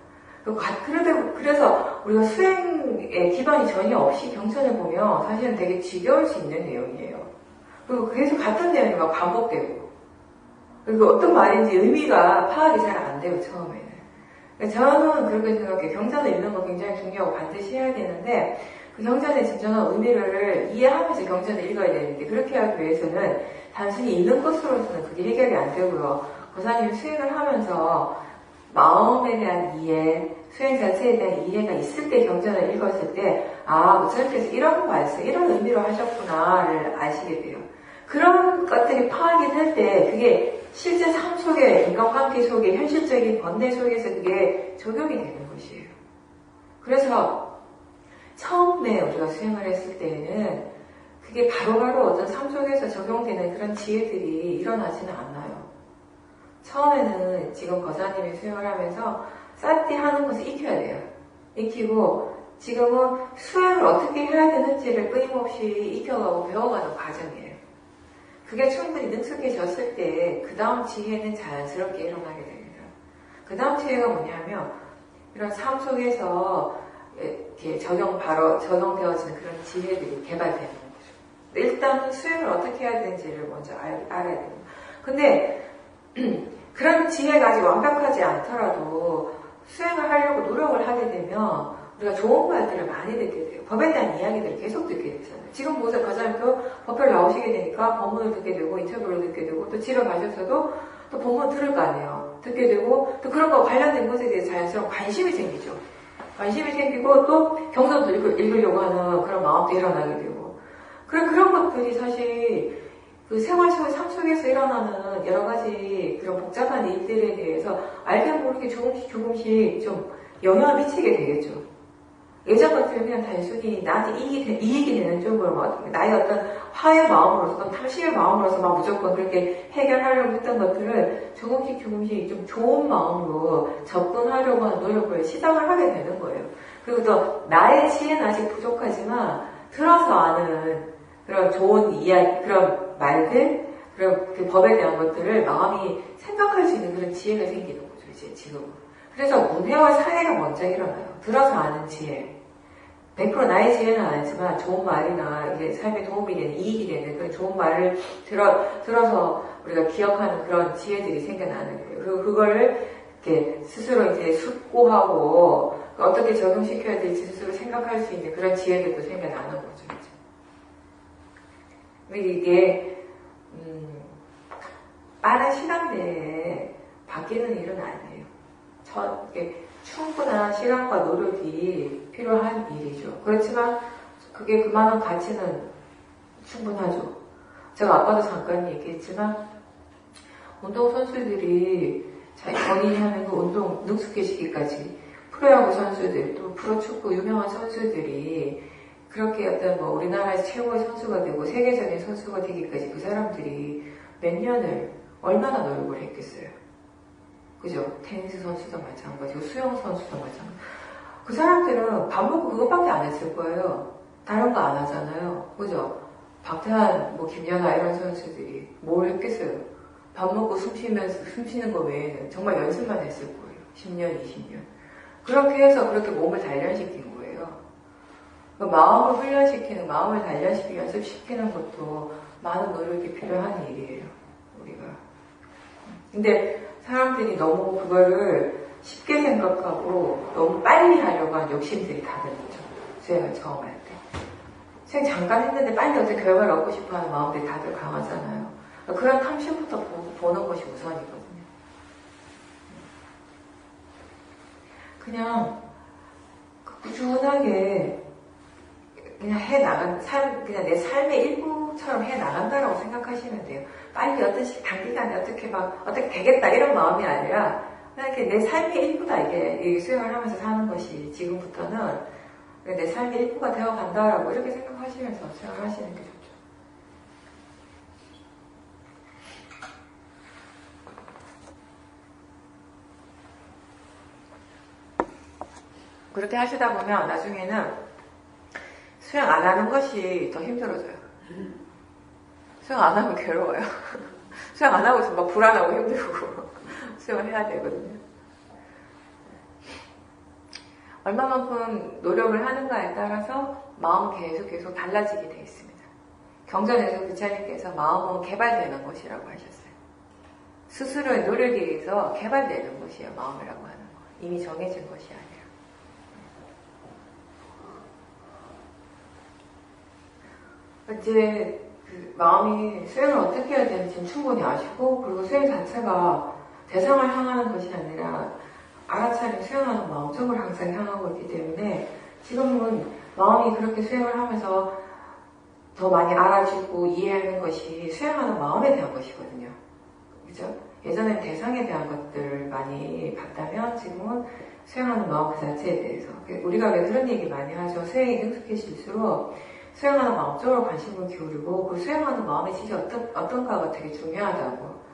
그래서 우리가 수행에 기반이 전혀 없이 경전을 보면 사실은 되게 지겨울 수 있는 내용이에요. 그리고 계속 같은 내용이 막 반복되고 그리고 어떤 말인지 의미가 파악이 잘 안 돼요, 처음에는. 그러니까 저는 그렇게 생각해요. 경전을 읽는 거 굉장히 중요하고 반드시 해야 되는데 그 경전의 진정한 의미를 이해하면서 경전을 읽어야 되는데 그렇게 하기 위해서는 단순히 읽는 것으로서는 그게 해결이 안 되고요. 고사님이 수행을 하면서 마음에 대한 이해, 수행 자체에 대한 이해가 있을 때 경전을 읽었을 때 부처님께서 이런 말씀, 이런 의미로 하셨구나를 아시게 돼요. 그런 것들이 파악이 될 때 그게 실제 삶 속에, 인간관계 속에, 현실적인 번뇌 속에서 그게 적용이 되는 것이에요. 그래서 처음에 우리가 수행을 했을 때에는 그게 바로바로 어떤 삶 속에서 적용되는 그런 지혜들이 일어나지는 않아요. 처음에는 지금 거사님이 수행을 하면서 사티 하는 것을 익혀야 돼요. 익히고 지금은 수행을 어떻게 해야 되는지를 끊임없이 익혀가고 배워가는 과정이에요. 그게 충분히 능숙해졌을 때 그 다음 지혜는 자연스럽게 일어나게 됩니다. 그 다음 지혜가 뭐냐면 이런 삶 속에서 이렇게 적용되어지는 그런 지혜들이 개발되는 거죠. 일단은 수행을 어떻게 해야 되는지를 먼저 알아야 됩니다. 근데 그런 지혜가 아직 완벽하지 않더라도 수행을 하려고 노력을 하게 되면 우리가 좋은 말들을 많이 듣게 돼요. 법에 대한 이야기들을 계속 듣게 되잖아요. 지금 보세요. 과장님도 법회를 나오시게 되니까 법문을 듣게 되고 인터뷰를 듣게 되고 또 집에 가셔서도 또 법문 들을 거 아니에요. 듣게 되고 또 그런 거 관련된 것에 대해 자연스러운 관심이 생기죠. 관심이 생기고 또 경전도 읽으려고 하는 그런 마음도 일어나게 되고 그런 것들이 사실 그 삶 속에서 일어나는 여러 가지 그런 복잡한 일들에 대해서 알게 모르게 조금씩 좀 영향을 미치게 되겠죠. 예전 같으면 그냥 단순히 나한테 이익이 되는 쪽으로 나의 어떤 화의 마음으로서 어떤 탐심의 마음으로서 막 무조건 그렇게 해결하려고 했던 것들을 조금씩 좀 좋은 마음으로 접근하려고 하는 노력을 시작을 하게 되는 거예요. 그리고 또 나의 지혜는 아직 부족하지만 들어서 아는 그런 좋은 이야기, 그런 말들, 그런 그 법에 대한 것들을 마음이 생각할 수 있는 그런 지혜가 생기는 거죠, 이제 지금은. 그래서 문해와 사회가 먼저 일어나요. 들어서 아는 지혜. 100% 나의 지혜는 아니지만 좋은 말이나 이게 삶에 도움이 되는, 이익이 되는 그런 좋은 말을 들어서 우리가 기억하는 그런 지혜들이 생겨나는 거예요. 그리고 그거를 이렇게 스스로 이제 숙고하고 어떻게 적용시켜야 될지 스스로 생각할 수 있는 그런 지혜들도 생겨나는 거죠. 이게 빠른 시간 내에 바뀌는 일은 아니에요. 충분한 시간과 노력이 필요한 일이죠. 그렇지만 그게 그만한 가치는 충분하죠. 제가 아까도 잠깐 얘기했지만 운동선수들이 본인이 하는 그 운동 능숙해지기까지 프로야구 선수들 또 프로축구 유명한 선수들이 그렇게 어떤 뭐 우리나라에서 최고의 선수가 되고 세계적인 선수가 되기까지 그 사람들이 몇 년을 얼마나 노력을 했겠어요. 그죠? 테니스 선수도 마찬가지고 수영 선수도 마찬가지고 그 사람들은 밥 먹고 그것밖에 안 했을 거예요. 다른 거 안 하잖아요. 그죠? 박태환, 뭐 김연아 이런 선수들이 뭘 했겠어요? 밥 먹고 숨 쉬는 거 외에는 정말 연습만 했을 거예요. 10년, 20년. 그렇게 해서 그렇게 몸을 단련시킨 거예요. 마음을 훈련시키는, 마음을 단련시키고 연습시키는 것도 많은 노력이 필요한 일이에요. 우리가. 근데 사람들이 너무 그거를 쉽게 생각하고 너무 빨리 하려고 하는 욕심들이 다른 거죠. 수행을 처음 할 때. 수행 잠깐 했는데 빨리 어떻게 결과를 얻고 싶어 하는 마음들이 다들 강하잖아요. 그런 탐심부터 보는 것이 우선이거든요. 그냥 꾸준하게 그냥 그냥 내 삶의 일부처럼 해 나간다라고 생각하시면 돼요. 빨리 단기간에 어떻게 되겠다 이런 마음이 아니라, 그냥 이렇게 내 삶의 일부다, 이 수행을 하면서 사는 것이 지금부터는 내 삶의 일부가 되어 간다라고 이렇게 생각하시면서 수행을 하시는 게 좋죠. 그렇게 하시다 보면 나중에는 수행 안 하는 것이 더 힘들어져요. 수행 안 하면 괴로워요. 수행 안 하고 있으면 막 불안하고 힘들고 수행을 해야 되거든요. 얼마만큼 노력을 하는가에 따라서 마음은 계속 달라지게 되어 있습니다. 경전에서 부처님께서 마음은 개발되는 것이라고 하셨어요. 스스로의 노력에 의해서 개발되는 것이에요. 마음이라고 하는 거. 이미 정해진 것이 아니라. 이제 그 마음이 수행을 어떻게 해야 되는지 충분히 아시고, 그리고 수행 자체가 대상을 향하는 것이 아니라 알아차린 수행하는 마음 쪽을 항상 향하고 있기 때문에 지금은 마음이 그렇게 수행을 하면서 더 많이 알아주고 이해하는 것이 수행하는 마음에 대한 것이거든요. 그죠? 예전엔 대상에 대한 것들을 많이 봤다면 지금은 수행하는 마음 그 자체에 대해서. 우리가 왜 그런 얘기 많이 하죠. 수행이 능숙해질수록 수행하는 마음 쪽으로 관심을 기울이고, 그 수행하는 마음이 진짜 어떤가가 되게 중요하다고.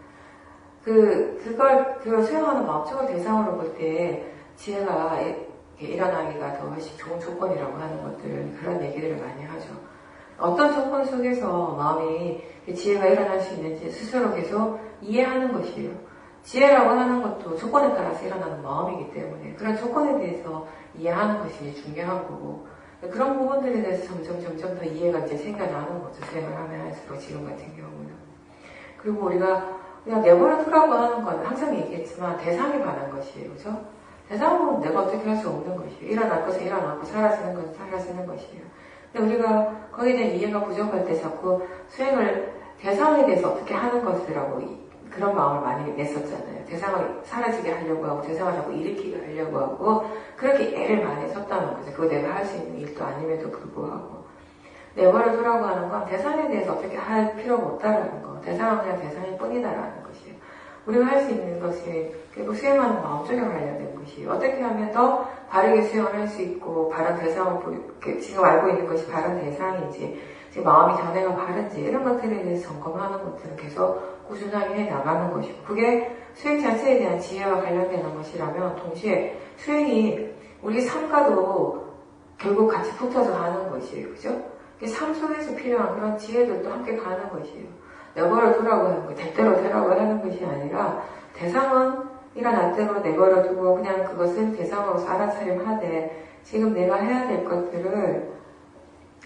그걸 수행하는 마음 쪽을 대상으로 볼 때 지혜가 일어나기가 더 훨씬 좋은 조건이라고 하는 것들은 그런 얘기들을 많이 하죠. 어떤 조건 속에서 마음이 지혜가 일어날 수 있는지 스스로 계속 이해하는 것이에요. 지혜라고 하는 것도 조건에 따라서 일어나는 마음이기 때문에 그런 조건에 대해서 이해하는 것이 중요한 거고 그런 부분들에 대해서 점점 더 이해가 이제 생겨나는 거죠. 수행을 하면 할수록 지금 같은 경우는. 그리고 우리가 그냥 내버려두라고 하는 건 항상 얘기했지만 대상에 관한 것이에요. 그죠? 대상은 내가 어떻게 할 수 없는 것이에요. 일어날 것은 일어나고 사라지는 것은 사라지는 것이에요. 근데 우리가 거기에 대한 이해가 부족할 때 자꾸 수행을 대상에 대해서 어떻게 하는 것이라고 그런 마음을 많이 냈었잖아요. 대상을 사라지게 하려고 하고 대상을 자꾸 일으키게 하려고 하고 그렇게 애를 많이 썼다는 거죠. 그거 내가 할 수 있는 일도 아님에도 불구하고 내버려두라고 하는 건 대상에 대해서 어떻게 할 필요가 없다라는 거. 대상은 그냥 대상일 뿐이다라는 것이에요. 우리가 할 수 있는 것이 결국 수행하는 마음 쪽에 관련된 것이에요. 어떻게 하면 더 바르게 수행을 할 수 있고 바른 대상을 지금 알고 있는 것이 바른 대상인지 지금 마음이 자네가 바른지 이런 것들에 대해서 점검하는 것들은 계속 꾸준하게 해 나가는 것이고 그게 수행 자체에 대한 지혜와 관련되는 것이라면 동시에 수행이 우리 삶과도 결국 같이 붙어서 가는 것이에요. 그죠? 삶 속에서 필요한 그런 지혜들도 함께 가는 것이에요. 내버려두라고 하는 거, 대대로 되라고 하는 것이 아니라 대상은 일어날 대로 내버려두고 그냥 그것을 대상으로서 알아차림하되 지금 내가 해야 될 것들을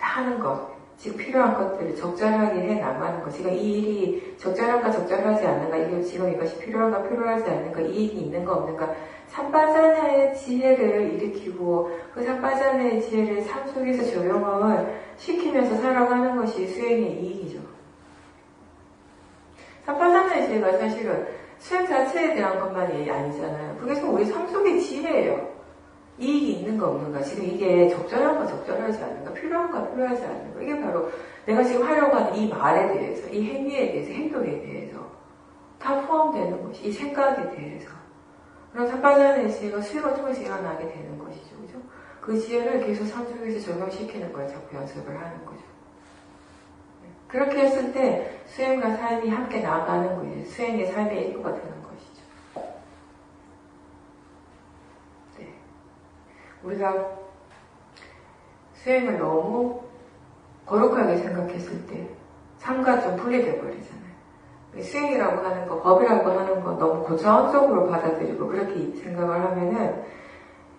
하는 것, 지금 필요한 것들을 적절하게 해 나가는 것, 지금 이 일이 적절한가 적절하지 않는가, 이게 지금 이것이 필요한가 필요하지 않는가, 이익이 있는가 없는가, 삼바자나의 지혜를 일으키고 그 삼바자나의 지혜를 삶 속에서 적용을 시키면서 살아가는 것이 수행의 이익이죠. 삼바자나의 지혜가 사실은 수행 자체에 대한 것만이 아니잖아요. 그게 우리 삶 속의 지혜예요. 이익이 있는가 없는가, 지금 이게 적절한가 적절하지 않는가, 필요한가 필요하지 않는가, 이게 바로 내가 지금 하려고 하는 이 말에 대해서, 이 행위에 대해서, 행동에 대해서 다 포함되는 것이, 이 생각에 대해서. 그런 삼바자나의 지혜가 수행을 통해서 일어나게 되는 것이죠. 그죠? 그 지혜를 계속 삶 속에서 적용시키는 걸 자꾸 연습을 하는 거죠. 그렇게 했을 때 수행과 삶이 함께 나아가는 거예요. 수행의 삶의 일부가 되는 것이죠. 네. 우리가 수행을 너무 거룩하게 생각했을 때 삶과 좀 분리돼 버리잖아요. 수행이라고 하는 거, 법이라고 하는 거 너무 고차원적으로 받아들이고 그렇게 생각을 하면은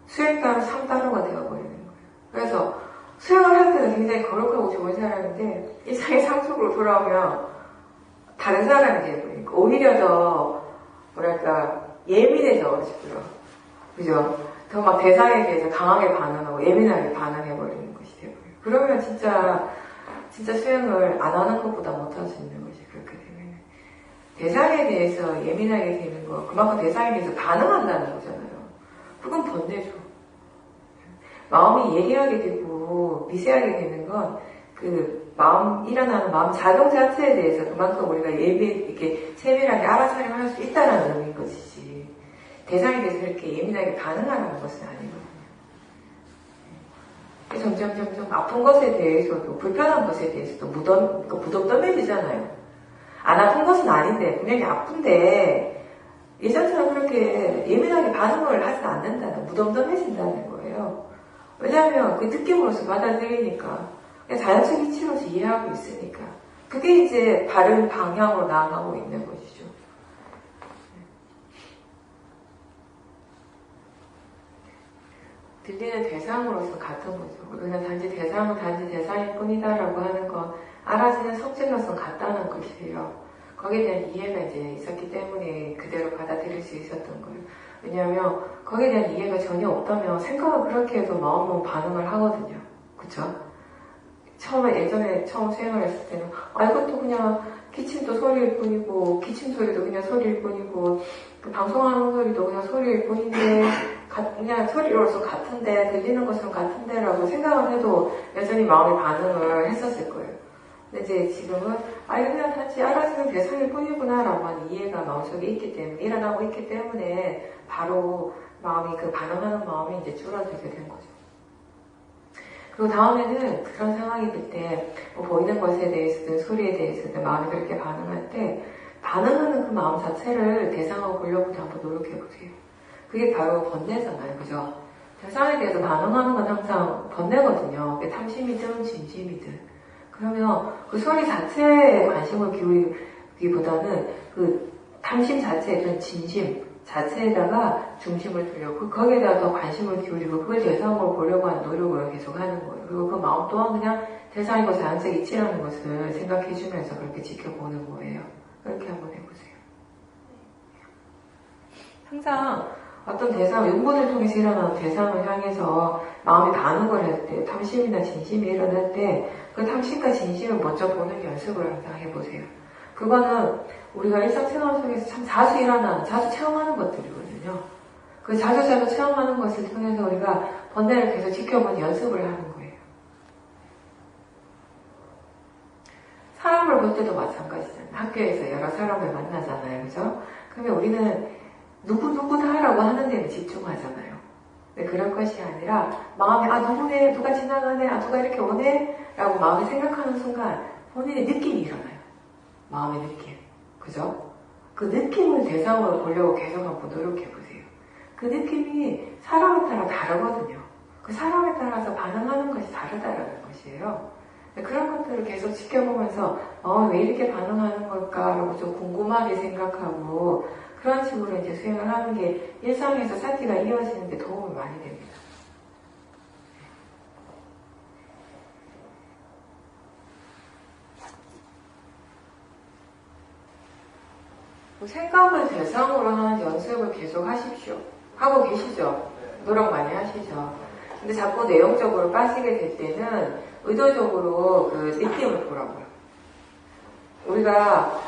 수행과는 상따로가 되어버리는 거예요. 그래서 수행을 할 때는 굉장히 거룩하고 좋은 사람인데 일상의 상속으로 돌아오면 다른 사람이 되어버리니까 오히려 더 뭐랄까 예민해져가지고요. 그죠? 더 막 대상에 대해서 강하게 반응하고 예민하게 반응해버리는 것이 되어버려요. 그러면 진짜 수행을 안 하는 것보다 못할 수 있는 것이 그렇게 되면 대상에 대해서 예민하게 되는 거, 그만큼 대상에 대해서 반응한다는 거잖아요. 그건 번뇌죠. 마음이 예리하게 되고 미세하게 되는 건 그 마음, 일어나는 마음 작용 자체에 대해서 그만큼 우리가 이렇게 세밀하게 알아차림할 수 있다는 의미인 것이지 대상에 대해서 이렇게 예민하게 반응하는 것은 아니거든요. 점점 아픈 것에 대해서도 불편한 것에 대해서도 무덤덤해지잖아요. 안 아픈 것은 아닌데 분명히 아픈데 예전처럼 그렇게 예민하게 반응을 하지 않는다는, 무덤덤해진다는 거예요. 왜냐하면 그 느낌으로서 받아들이니까 자연적 이치로서 이해하고 있으니까 그게 이제 바른 방향으로 나아가고 있는 것이죠. 들리는 대상으로서 같은 거죠. 우리가 단지 대상은 단지 대상일 뿐이다라고 하는 건 알아지는 성질로서는 같다는 것이에요. 거기에 대한 이해가 이제 있었기 때문에 그대로 받아들일 수 있었던 거예요. 왜냐하면 거기에 대한 이해가 전혀 없다면 생각은 그렇게 해도 마음은 반응을 하거든요. 그쵸? 예전에 처음 수행을 했을 때는 이것도 그냥 기침도 소리일 뿐이고 기침 소리도 그냥 소리일 뿐이고 그 방송하는 소리도 그냥 소리일 뿐인데 그냥 소리로서 같은데 들리는 것은 같은데라고 생각을 해도 여전히 마음의 반응을 했었을 거예요. 근데 이제 지금은 이거 그냥 단지 알아주는 대상일 뿐이구나라고 하는 이해가 마음속에 있기 때문에 일어나고 있기 때문에 바로 마음이 그 반응하는 마음이 이제 줄어들게 된 거죠. 그리고 다음에는 그런 상황이 될 때 보이는 것에 대해서든 소리에 대해서든 마음이 그렇게 반응할 때 반응하는 그 마음 자체를 대상하고 보려고 한번 노력해보세요. 그게 바로 번뇌잖아요. 그죠? 대상에 대해서 반응하는 건 항상 번뇌거든요. 탐심이든 진심이든. 그러면 그 소리 자체에 관심을 기울이기보다는 그 탐심 자체에 그런 진심 자체에다가 중심을 두려고 거기에다가 더 관심을 기울이고 그걸 대상으로 보려고 하는 노력을 계속 하는 거예요. 그리고 그 마음 또한 그냥 대상이고 자연적 이치라는 것을 생각해주면서 그렇게 지켜보는 거예요. 그렇게 한번 해보세요. 항상 어떤 대상, 용분을 통해서 일어나는 대상을 향해서 마음이 반응을 할 때, 탐심이나 진심이 일어날 때, 그 탐심과 진심을 먼저 보는 연습을 항상 해보세요. 그거는 우리가 일상생활 속에서 참 자주 일어나는, 자주 체험하는 것들이거든요. 그 자주 체험하는 것을 통해서 우리가 번뇌를 계속 지켜보는 연습을 하는 거예요. 사람을 볼 때도 마찬가지잖아요. 학교에서 여러 사람을 만나잖아요. 그죠? 그러면 우리는 누구다라고 하는 데는 집중하잖아요. 근데 그럴 것이 아니라 마음에 누구네, 누가 지나가네, 누가 이렇게 오네 라고 마음에 생각하는 순간 본인의 느낌이 일어나요. 마음의 느낌. 그죠? 그 느낌을 대상으로 보려고 계속 한번 노력해보세요. 그 느낌이 사람에 따라 다르거든요. 그 사람에 따라서 반응하는 것이 다르다라는 것이에요. 그런 것들을 계속 지켜보면서 왜 이렇게 반응하는 걸까라고 좀 궁금하게 생각하고 그런 식으로 이제 수행을 하는 게 일상에서 사티가 이어지는 데 도움이 많이 됩니다. 생각을 대상으로 하는 연습을 계속 하십시오. 하고 계시죠? 노력 많이 하시죠? 근데 자꾸 내용적으로 빠지게 될 때는 의도적으로 그 느낌을 보라고요. 우리가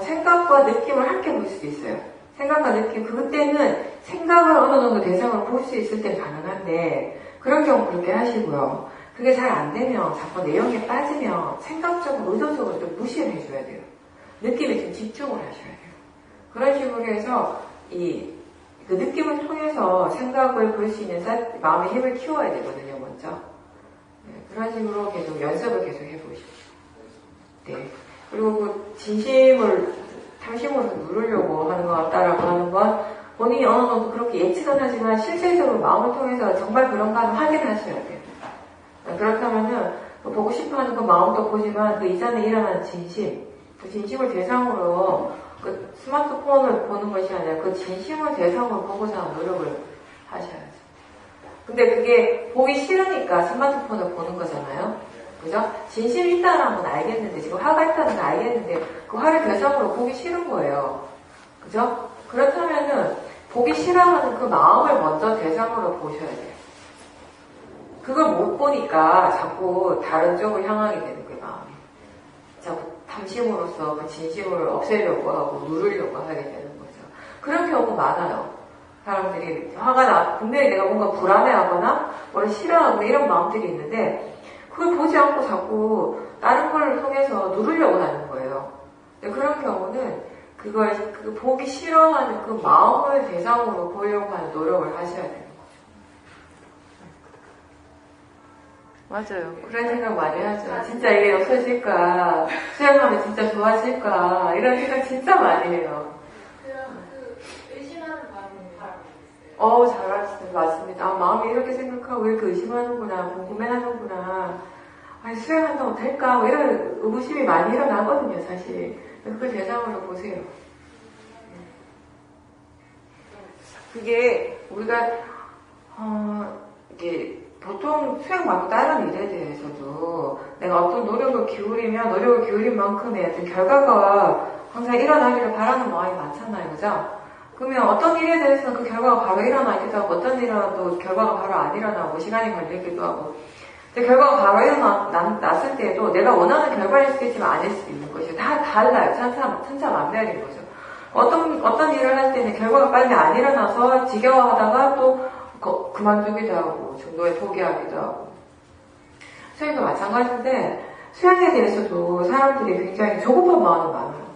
생각과 느낌을 함께 볼 수도 있어요. 생각과 느낌, 그때는 생각을 어느 정도 대상으로 볼 수 있을 땐 가능한데 그런 경우 그렇게 하시고요. 그게 잘 안 되면 자꾸 내용에 빠지면 생각적으로 의도적으로 좀 무시를 해줘야 돼요. 느낌에 좀 집중을 하셔야 돼요. 그런 식으로 해서 그 느낌을 통해서 생각을 볼 수 있는 마음의 힘을 키워야 되거든요, 먼저. 네, 그런 식으로 계속 연습을 계속 해보십시오. 네. 그리고 그 진심을 탐심으로 누르려고 하는 것 같다라고 하는 건 본인이 어느 정도 그렇게 예측은 하지만 실질적으로 마음을 통해서 정말 그런가 하면 확인하셔야 돼요. 그렇다면은 보고 싶어하는 그 마음도 보지만 그 이전에 일어난 진심, 그 진심을 대상으로 그 스마트폰을 보는 것이 아니라 그 진심을 대상으로 보고자 하는 노력을 하셔야죠. 근데 그게 보기 싫으니까 스마트폰을 보는 거잖아요. 그죠? 진심이 있다는 건 알겠는데, 지금 화가 있다는 건 알겠는데, 그 화를 대상으로 보기 싫은 거예요. 그죠? 그렇다면은, 보기 싫어하는 그 마음을 먼저 대상으로 보셔야 돼요. 그걸 못 보니까 자꾸 다른 쪽을 향하게 되는 거예요, 마음이. 자꾸 탐심으로써 그 진심을 없애려고 하고, 누르려고 하게 되는 거죠. 그런 경우 많아요. 사람들이 분명히 내가 뭔가 불안해하거나, 뭘 싫어하거나 이런 마음들이 있는데, 그걸 보지 않고 자꾸 다른 걸 통해서 누르려고 하는 거예요. 그런 경우는 그걸 보기 싫어하는 그 마음을 대상으로 보려고 하는 노력을 하셔야 되는 거죠. 맞아요. 그런 생각 많이 하죠. 진짜 이게 없어질까? 수행하면 진짜 좋아질까? 이런 생각 진짜 많이 해요. 의심하는 마음이 바라보고 있어요. 잘하시네. 맞습니다. 마음이 이렇게 생각하고 왜 이렇게 의심하는구나, 궁금해하는구나. 수행한다고 될까? 이런 의구심이 많이 일어나거든요, 사실. 그걸 대상으로 보세요. 그게 우리가 이게 보통 수행 말고 다른 일에 대해서도 내가 어떤 노력을 기울이면 노력을 기울인 만큼의 어떤 결과가 항상 일어나기를 바라는 마음이 많잖아요, 그죠? 그러면 어떤 일에 대해서는 그 결과가 바로 일어나기도 하고 어떤 일은 또 결과가 바로 안 일어나고 시간이 걸리기도 하고 근데 결과가 바로 일어났을 때도 내가 원하는 결과일 수도 있지만 아닐 수도 있는 것이죠. 다 달라요. 천차만별인 거죠. 어떤 일을 할 때는 결과가 빨리 안 일어나서 지겨워하다가 또 그만두기도 하고 중도에 포기하기도 하고 수행도 마찬가지인데 수행에 대해서도 사람들이 굉장히 조급한 마음이 많아요.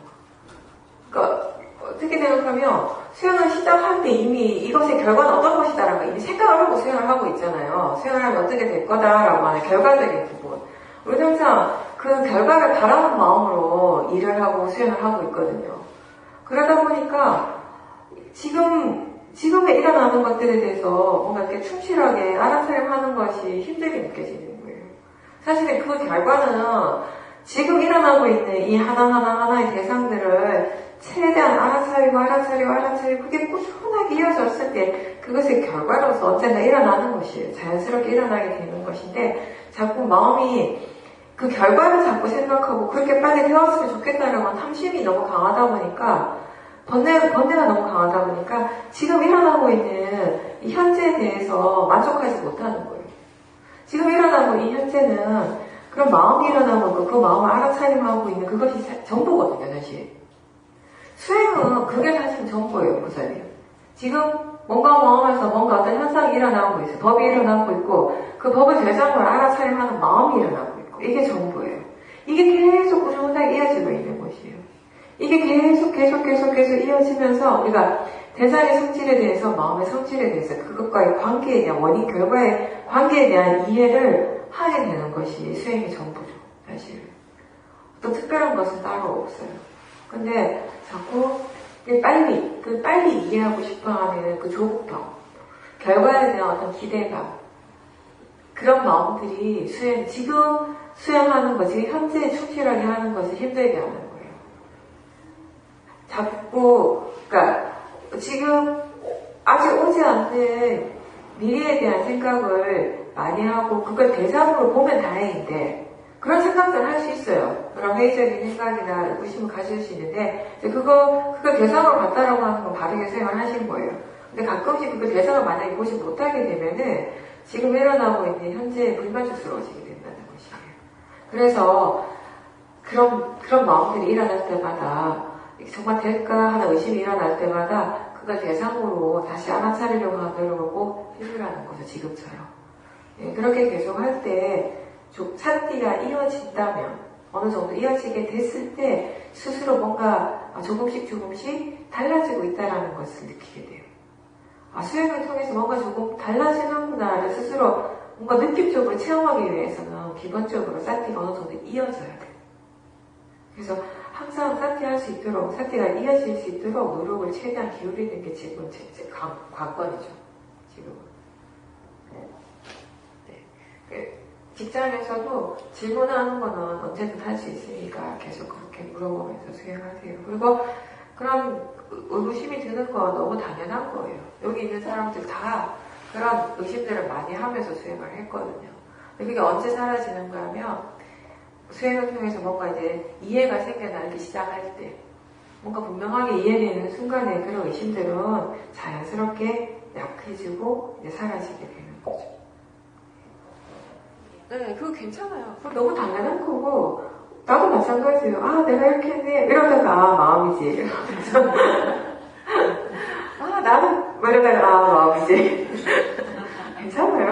그러니까 어떻게 생각하면 수행을 시작할 때 이미 이것의 결과는 어떤 것이다라는 걸 이미 생각을 하고 수행을 하고 있잖아요. 수행을 하면 어떻게 될 거다라고 하는 결과적인 부분. 우리는 항상 그 결과를 바라는 마음으로 일을 하고 수행을 하고 있거든요. 그러다 보니까 지금 지금에 일어나는 것들에 대해서 뭔가 이렇게 충실하게 알아차림하는 것이 힘들게 느껴지는 거예요. 사실은 그 결과는 지금 일어나고 있는 이 하나하나의 대상들을 최대한 알아차리고 그게 꾸준하게 이어졌을 때 그것의 결과로서 언젠가 일어나는 것이에요. 자연스럽게 일어나게 되는 것인데 자꾸 마음이 그 결과를 자꾸 생각하고 그렇게 빨리 되었으면 좋겠다는 건 탐심이 너무 강하다 보니까 번뇌가 너무 강하다 보니까 지금 일어나고 있는 이 현재에 대해서 만족하지 못하는 거예요. 지금 일어나고 이 현재는 그런 마음이 일어나고 있고 그 마음을 알아차림하고 있는 그것이 전부거든요, 사실. 수행은 그게 사실 전부예요, 그 자리에. 지금 뭔가 마음에서 뭔가 어떤 현상이 일어나고 있어요. 법이 일어나고 있고 그 법의 대상을 알아차림하는 마음이 일어나고 있고 이게 전부예요. 이게 계속 꾸준하게 이어지고 있는 것이에요. 이게 계속 이어지면서 우리가 대상의 성질에 대해서 마음의 성질에 대해서 그것과의 관계에 대한 원인 결과의 관계에 대한 이해를 하게 되는 것이 수행의 전부죠. 사실 또 특별한 것은 따로 없어요. 근데 자꾸 빨리 이해하고 싶어하는 그 조급함, 결과에 대한 어떤 기대감, 그런 마음들이 지금 수행하는 것, 지금 현재에 충실하게 하는 것을 힘들게 하는 거예요. 자꾸, 그러니까 지금 아직 오지 않는 미래에 대한 생각을 많이 하고 그걸 대상으로 보면 다행인데 그런 생각들을 할 수 있어요. 그런 회의적인 생각이나 의구심을 가질 수 있는데 그걸 대상으로 봤다라고 하는 건 바르게 수행을 하신 거예요. 근데 가끔씩 그걸 대상을 만약에 보지 못하게 되면은 지금 일어나고 있는 현재에 불만족스러워지게 된다는 것이에요. 그래서 그런 마음들이 일어날 때마다 정말 될까 하는 의심이 일어날 때마다 그걸 대상으로 다시 알아차리려고 하도록 꼭 필요라는 거죠, 지금처럼. 예, 그렇게 계속 할 때 산띠가 이어진다면 어느 정도 이어지게 됐을 때 스스로 뭔가 조금씩 달라지고 있다는 것을 느끼게 돼요. 수행을 통해서 뭔가 조금 달라지는구나를 스스로 뭔가 느낌적으로 체험하기 위해서는 기본적으로 산띠가 어느 정도 이어져야 돼요. 그래서 항상 산띠 할 수 있도록, 산띠가 이어질 수 있도록 노력을 최대한 기울이는 게 지금 제 관건이죠. 지금은. 네. 직장에서도 질문하는 거는 언제든 할 수 있으니까 계속 그렇게 물어보면서 수행하세요. 그리고 그런 의구심이 드는 건 너무 당연한 거예요. 여기 있는 사람들 다 그런 의심들을 많이 하면서 수행을 했거든요. 근데 그게 언제 사라지는가 하면 수행을 통해서 뭔가 이제 이해가 생겨나기 시작할 때 뭔가 분명하게 이해되는 순간에 그런 의심들은 자연스럽게 약해지고 이제 사라지게 되는 거죠. 네, 그거 괜찮아요. 그거 너무 당연한 거고 나도 마찬가지예요. 내가 이렇게 했네 이러다가 마음이지 나는 이러다가 마음이지 괜찮아요.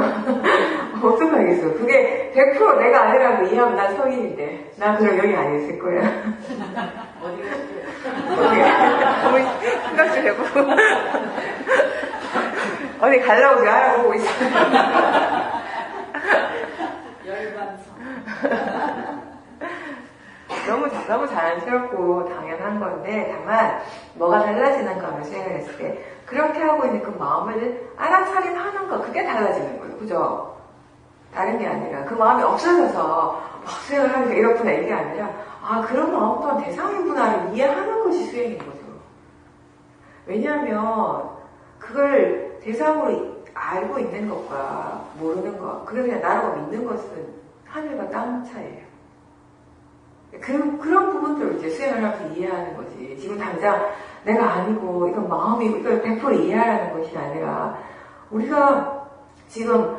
어떡하겠어. 그게 100% 내가 아니라고 이해하면 난 성인인데 난 그럼 여기 안 있을 거야. 어디 생각 좀 해보고 어디 가려고 지금 알아보고 있어. 너무 자연스럽고 당연한 건데 다만 뭐가 달라지는가 하면 수행을 했을 때 그렇게 하고 있는 그 마음을 알아차림하는 거 그게 달라지는 거예요. 그죠? 다른 게 아니라 그 마음이 없어져서 막 수행을 하니까 이렇구나 이게 아니라 그런 마음 또한 대상이구나를 이해하는 것이 수행인 거죠. 왜냐하면 그걸 대상으로 알고 있는 것과 모르는 것 그게 그냥 나라고 믿는 것은 하늘과 땅 차이예요. 그런 부분들을 이제 수행을 하면서 이해하는 거지. 지금 당장 내가 아니고 이건 마음이고 이걸 100% 이해하라는 것이 아니라 우리가 지금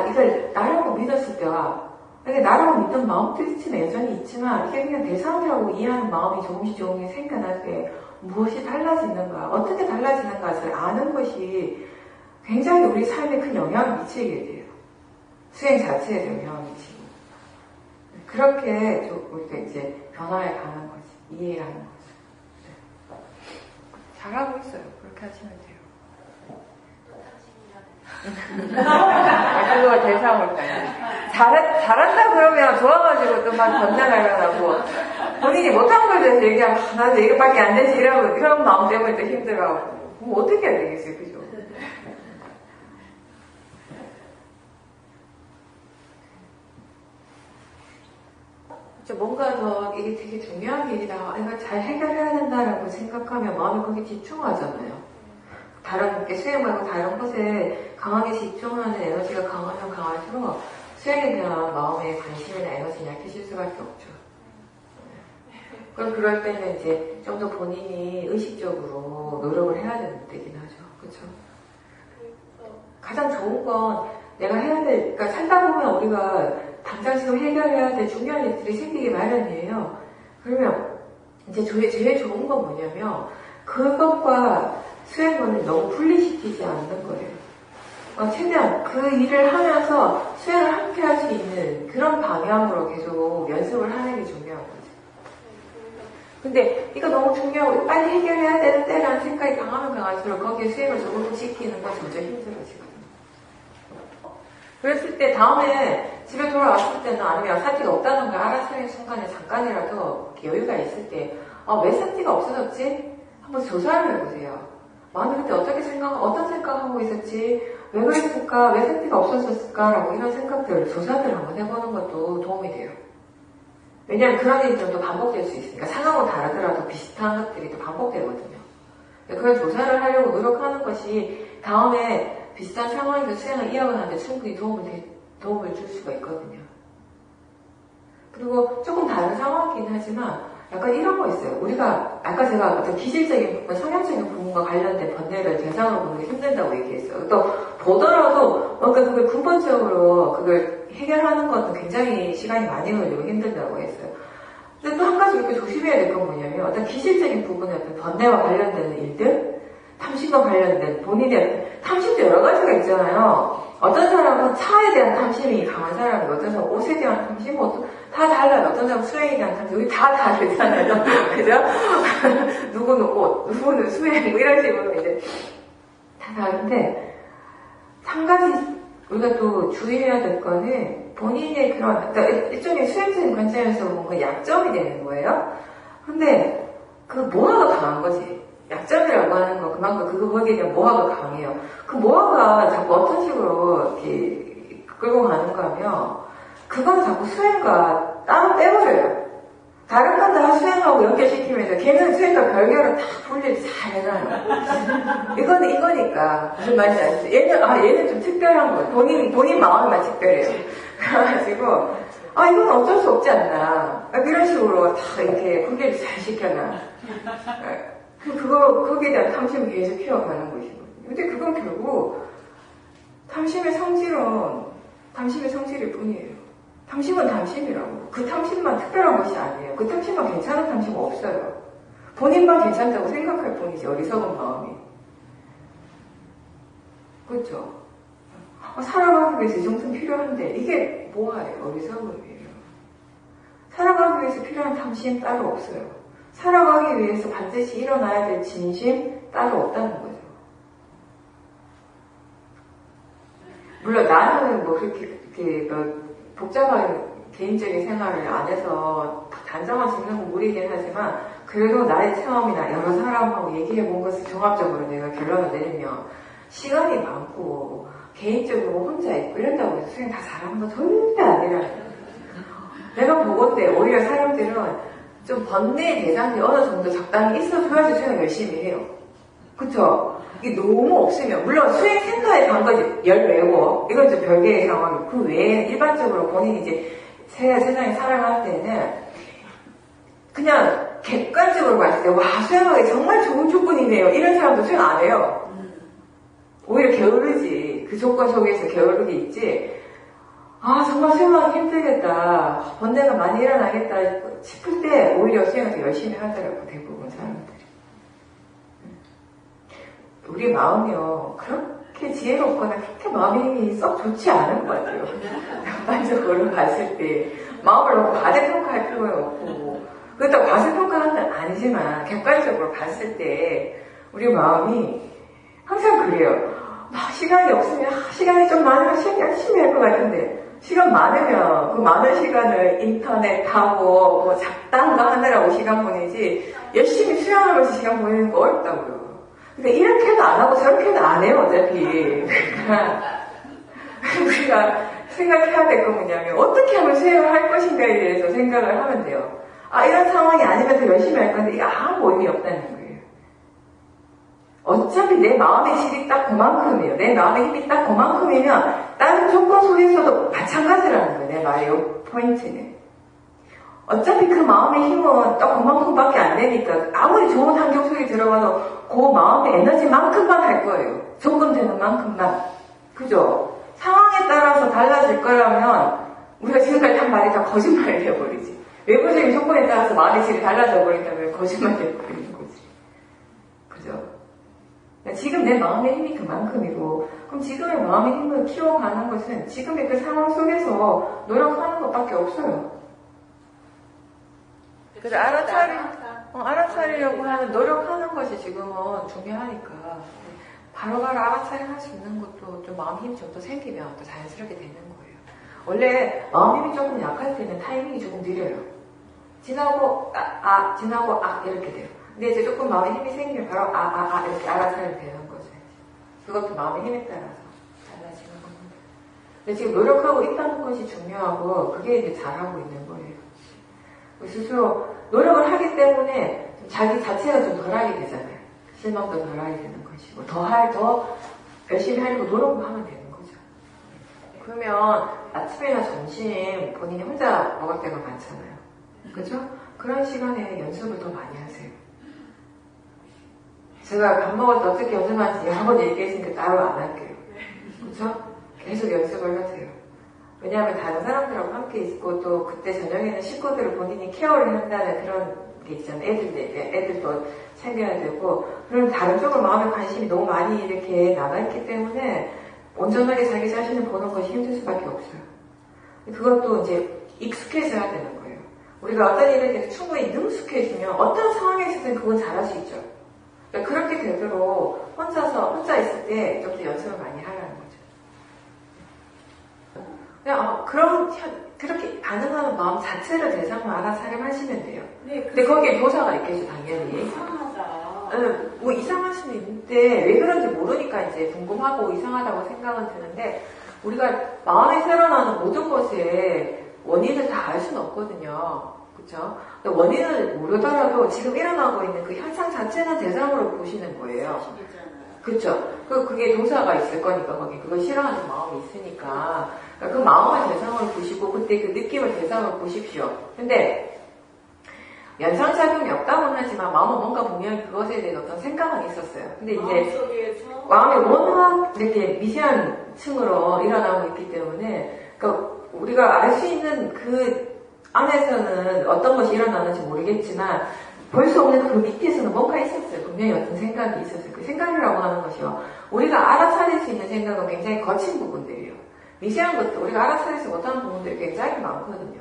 이걸 나라고 믿었을 때와 이게 나라고 믿는 마음들은 여전히 있지만 이게 그냥 대상이라고 이해하는 마음이 조금씩 생겨날 때 무엇이 달라지는가 어떻게 달라지는가를 아는 것이 굉장히 우리 삶에 큰 영향을 미치게 돼요. 수행 자체에 영향을 미치고 그렇게 우리가 이제 변화해 가는 거지. 이해하는 거지. 네. 잘하고 있어요. 그렇게 하시면 돼요. 그거 대상으로 잘한다 그러면 좋아가지고 또 막 건강하려고 본인이 못한 거에 대해서 얘기하면 나도 이것밖에 안 되지 이런 마음 때문에 또 힘들어하고 뭐 어떻게 해야 되겠어요, 그죠? 뭔가 더 이게 되게 중요한 일이다. 이걸 잘 해결해야 된다라고 생각하면 마음이 거기 집중하잖아요. 다른 게 수행 말고 다른 것에 강하게 집중하는 에너지가 강하면 강할수록 수행에 대한 마음의 관심이나 에너지는 약해질 수밖에 없죠. 그럼 그럴 때는 이제 좀 더 본인이 의식적으로 노력을 해야 되긴 하죠. 그렇죠? 가장 좋은 건 내가 해야 될, 그러니까 살다 보면 우리가 당장 지금 해결해야 될 중요한 일들이 생기기 마련이에요. 그러면 이제 제일 좋은 건 뭐냐면 그것과 수행을 너무 분리시키지 않는 거예요. 최대한 그 일을 하면서 수행을 함께 할 수 있는 그런 방향으로 계속 연습을 하는 게 중요한 거죠. 근데 이거 너무 중요하고 빨리 해결해야 되는데 라는 생각이 강하면 강할수록 거기에 수행을 조금 시키는 건 점점 힘들어지거든요. 그랬을 때 다음에 집에 돌아왔을 때는 아니면 산티가 없다는 걸 알아차리는 순간에 잠깐이라도 여유가 있을 때 왜 산티가 없어졌지? 한번 조사를 해보세요. 마음이 그때 어떤 생각하고 있었지? 왜 그랬을까? 왜 산티가 없어졌을까? 라고 이런 조사들 한번 해보는 것도 도움이 돼요. 왜냐하면 그런 일들은 또 반복될 수 있으니까 상황은 다르더라도 비슷한 것들이 또 반복되거든요. 그런 조사를 하려고 노력하는 것이 다음에 비슷한 상황에서 수행을 이어가는데 충분히 도움을 줄 수가 있거든요. 그리고 조금 다른 상황이긴 하지만 약간 이런 거 있어요. 우리가 아까 제가 어떤 기질적인 부분, 성향적인 부분과 관련된 번뇌를 대상으로 보는 게 힘들다고 얘기했어요. 또 보더라도 뭔가 그걸 근본적으로 그걸 해결하는 것은 굉장히 시간이 많이 걸리고 힘들다고 했어요. 근데 또 한 가지 이렇게 조심해야 될 건 뭐냐면 어떤 기질적인 부분의 어떤 번뇌와 관련된 일들, 탐심과 관련된 본인의 탐심도 여러 가지가 있잖아요. 어떤 사람은 차에 대한 탐심이 강한 사람이고 어떤 사람은 옷에 대한 탐심, 다 달라요. 어떤 사람은 수행에 대한 탐심, 여기 다 다르잖아요. 그죠? 누구는 옷, 누구는 수행, 뭐 이런 식으로 이제 다 다른데 한 가지 우리가 또 주의해야 될 거는 본인의 그런 그러니까 일종의 수행적인 관점에서 뭔가 약점이 되는 거예요. 근데 그 모아가 강한 거지. 약점이라고 하는 건 그만큼 거기에 대한 모아가 강해요. 그 모아가 자꾸 어떤 식으로 이렇게 끌고 가는가 하면 그건 자꾸 수행과 따로 빼버려요. 다른 건 다 수행하고 연결시키면서 걔는 수행과 별개로 다 분리를 잘 해놔요. 이거는 이거니까 무슨 말인지 아시죠? 얘는 좀 특별한 거예요. 본인 마음만 특별해요. 그래가지고 이건 어쩔 수 없지 않나 이런 식으로 다 이렇게 분리를 잘 시켜놔. 거기에 대한 탐심을 계속 키워가는 것이거든요. 근데 그건 결국 탐심의 성질일 뿐이에요. 탐심은 탐심이라고. 그 탐심만 특별한 것이 아니에요. 그 탐심만 괜찮은 탐심은 없어요. 본인만 괜찮다고 생각할 뿐이지, 어리석은 마음이. 그렇죠? 살아가기 위해서 이 정도는 필요한데 이게 뭐예요? 어리석음이에요. 살아가기 위해서 필요한 탐심 따로 없어요. 살아가기 위해서 반드시 일어나야 될 진심 따로 없다는 거죠. 물론 나는 뭐 그렇게 복잡한 개인적인 생활을 안 해서 단정한 증명은 무리긴 하지만 그래도 나의 체험이나 여러 사람하고 얘기해 본 것을 종합적으로 내가 결론을 내리면 시간이 많고 개인적으로 혼자 있고 이런다고 해서 수행 다 잘하는 건 절대 아니라는 거예요. 내가 보건대 오히려 사람들은 좀 번뇌의 대상이 어느 정도 적당히 있어줘야지 수행을 열심히 해요. 그쵸? 이게 너무 없으면 물론 수행센터에 간 거지 열외고 이건 좀 별개의 상황이고 그 외에 일반적으로 본인이 이제 세상에 살아갈 때는 그냥 객관적으로 봤을 때 와 수행하기 정말 좋은 조건이네요 이런 사람도 수행 안 해요. 오히려 게으르지. 그 조건 속에서 게으르게 있지. 정말 수행하기 힘들겠다. 번뇌가 많이 일어나겠다 싶을 때 오히려 수행을 더 열심히 하더라고 대부분 사람들이. 우리 마음이요 그렇게 지혜롭거나 그렇게 마음이 썩 좋지 않은 것 같아요. 전반적으로 봤을 때 마음을 너무 과대평가할 필요는 없고 그렇다고 과소평가하는 건 아니지만 객관적으로 봤을 때 우리 마음이 항상 그래요. 시간이 없으면 시간이 좀 많으면 수행 열심히 할 것 같은데 시간 많으면 그 많은 시간을 인터넷 하고 뭐 잡담도 하느라고 시간 보내지 열심히 수행하면서 시간 보내는 거 어렵다고요. 근데 이렇게도 안 하고 저렇게도 안 해요, 어차피. 우리가 생각해야 될 건 뭐냐면, 어떻게 하면 수행을 할 것인가에 대해서 생각을 하면 돼요. 아, 이런 상황이 아니면 더 열심히 할 건데, 이게 아무 의미 없다는 거예요. 어차피 내 마음의 질이 딱 그만큼이에요. 내 마음의 힘이 딱 그만큼이면, 다른 조건 속에서도 마찬가지라는 거예요. 내 말의 포인트는. 어차피 그 마음의 힘은 딱 그만큼밖에 안 되니까, 아무리 좋은 환경 속에 들어가도 그 마음의 에너지만큼만 할 거예요. 조금 되는 만큼만. 그죠? 상황에 따라서 달라질 거라면 우리가 지금까지 한 말이 다 거짓말을 해버리지. 외부적인 조건에 따라서 마음의 질이 달라져 버린다면 거짓말을 해버리는 거지. 그죠? 지금 내 마음의 힘이 그만큼이고, 그럼 지금의 마음의 힘을 키워가는 것은 지금의 그 상황 속에서 노력하는 것밖에 없어요. 그래서 알아차리려고 하는 노력하는 것이 지금은 중요하니까 바로바로 알아차림 할 수 있는 것도 좀 마음 힘이 좀 더 생기면 또 자연스럽게 되는 거예요. 원래 마음 힘이 조금 약할 때는 타이밍이 조금 느려요. 지나고 지나고 이렇게 돼요. 근데 이제 조금 마음에 힘이 생기면 바로 이렇게 알아차림 되는 거죠. 그것도 마음의 힘에 따라서 달라지는 겁니다. 근데 지금 노력하고 있다는 것이 중요하고 그게 이제 잘하고 있는 거예요. 스스로 노력을 하기 때문에 자기 자체가 좀 덜하게 되잖아요. 실망도 덜하게 되는 것이고 더 열심히 하려고 노력을 하면 되는 거죠. 그러면 아침이나 점심 본인이 혼자 먹을 때가 많잖아요. 그죠? 그런 시간에 연습을 더 많이 하세요. 제가 밥 먹을 때 어떻게 연습하는지 한번 얘기했으니까 따로 안 할게요. 그죠? 계속 연습을 하세요. 왜냐하면 다른 사람들하고 함께 있고 또 그때 저녁에는 식구들을 본인이 케어를 한다는 그런 게 있잖아요. 애들도 챙겨야 되고 그런 다른 쪽으로 마음의 관심이 너무 많이 이렇게 나가있기 때문에 온전하게 자기 자신을 보는 것이 힘들 수밖에 없어요. 그것도 이제 익숙해져야 되는 거예요. 우리가 어떤 일에 대해서 충분히 능숙해지면 어떤 상황에 있을 때 그건 잘할 수 있죠. 그러니까 그렇게 되도록 혼자 있을 때 좀 더 연습을 많이 하라는 거죠. 그냥 그렇게 반응하는 마음 자체를 대상으로 알아차림하시면 돼요. 네, 근데 거기에 도사가 있겠죠, 당연히. 이상하다. 뭐 이상할 수는 있는데 왜 그런지 모르니까 이제 궁금하고 이상하다고 생각은 드는데 우리가 마음에 새어나는 모든 것의 원인을 다 알 수는 없거든요. 그렇죠? 원인을 모르더라도 지금 일어나고 있는 그 현상 자체는 대상으로 보시는 거예요. 그렇죠? 그게 도사가 있을 거니까 거기 그걸 싫어하는 마음이 있으니까 그 마음을 대상으로 보시고 그때 그 느낌을 대상으로 보십시오. 근데 연상작용이 없다고는 하지만 마음은 뭔가 분명히 그것에 대해서 어떤 생각은 있었어요. 근데 이제 마음이 워낙 이렇게 미세한 층으로 일어나고 있기 때문에 그러니까 우리가 알 수 있는 그 안에서는 어떤 것이 일어나는지 모르겠지만 볼 수 없는 그 밑에서는 뭔가 있었어요. 분명히 어떤 생각이 있었어요. 그 생각이라고 하는 것이요. 우리가 알아차릴 수 있는 생각은 굉장히 거친 부분들이에요. 미세한 것도 우리가 알아차리지 못하는 부분들이 굉장히 많거든요.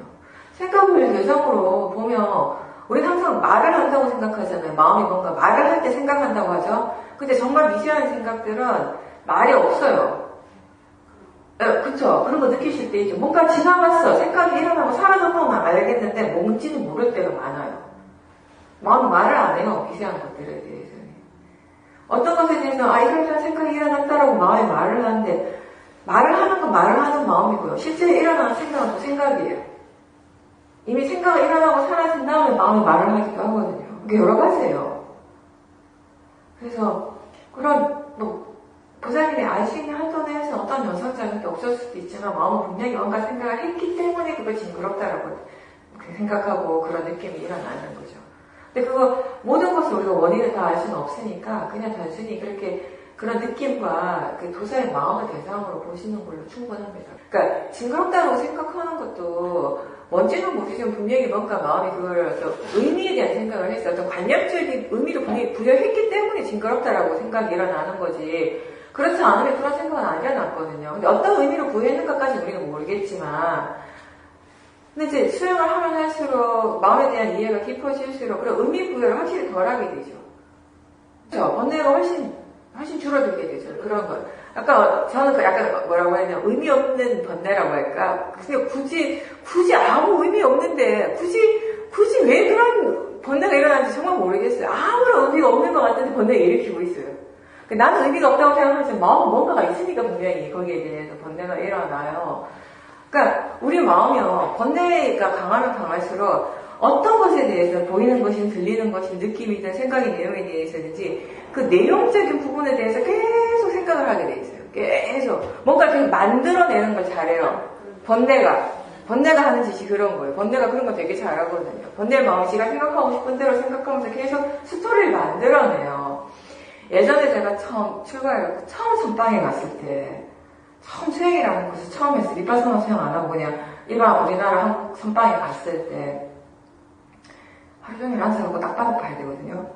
생각을 대상으로 보면 우리는 항상 말을 한다고 생각하잖아요. 마음이 뭔가 말을 할 때 생각한다고 하죠. 근데 정말 미세한 생각들은 말이 없어요. 그쵸? 그런 거 느끼실 때 있죠. 뭔가 지나갔어. 생각이 일어나고 사라졌다고 알겠는데 뭔지는 모를 때가 많아요. 마음은 말을 안 해요. 미세한 것들에 대해서는. 어떤 것에 대해서 이런 생각이 일어났다라고 마음에 말을 하는데 말을 하는 건 말을 하는 마음이고요. 실제 일어나는 생각은 또 생각이에요. 이미 생각이 일어나고 사라진 다음에 마음이 말을 하기도 하거든요. 그게 여러 가지예요. 그래서 그런 보살님이 알 수 있는 한도 내에서 어떤 연상작용이 없을 수도 있지만 마음은 분명히 뭔가 생각을 했기 때문에 그걸 징그럽다라고 생각하고 그런 느낌이 일어나는 거죠. 근데 모든 것을 우리가 원인을 다 알 수는 없으니까 그냥 단순히 그런 느낌과 그 도사의 마음을 대상으로 보시는 걸로 충분합니다. 그러니까 징그럽다고 생각하는 것도 뭔지는 모르지만 분명히 뭔가 마음이 그걸 어떤 의미에 대한 생각을 했어요. 어떤 관념적인 의미를 분명히 부여했기 때문에 징그럽다라고 생각이 일어나는 거지. 그렇지 않으면 그런 생각은 안 일어났거든요. 근데 어떤 의미로 부여했는가까지 우리는 모르겠지만 근데 이제 수행을 하면 할수록 마음에 대한 이해가 깊어질수록 그런 의미 부여를 확실히 덜하게 되죠. 그렇죠? 번뇌가 훨씬 줄어들게 되죠. 그런 걸. 저는 약간 뭐라고 해야 되나, 의미 없는 번뇌라고 할까? 그냥 굳이 아무 의미 없는데, 굳이 왜 그런 번뇌가 일어나는지 정말 모르겠어요. 아무런 의미가 없는 것 같은데 번뇌가 일으키고 있어요. 나는 의미가 없다고 생각하지만 마음은 뭔가가 있으니까 분명히 거기에 대해서 번뇌가 일어나요. 그러니까 우리 마음이요. 번뇌가 강하면 강할수록 어떤 것에 대해서 보이는 것이 들리는 것이 느낌이든 생각의 내용에 대해서든지 그 내용적인 부분에 대해서 계속 생각을 하게 돼 있어요. 계속 뭔가 이렇게 만들어내는 걸 잘해요. 번뇌가 하는 짓이 그런 거예요. 번뇌가 그런 거 되게 잘하거든요. 번뇌 마음이 지가 생각하고 싶은 대로 생각하면서 계속 스토리를 만들어내요. 예전에 제가 처음 출가해갖고 처음 선방에 갔을 때 처음 수행이라는 것을 처음 했어요. 비파사나 수행 안 하고 그냥 일반 우리나라 한국 선방에 갔을 때 하루 종일 앉아갖고 딱바닥 봐야 되거든요.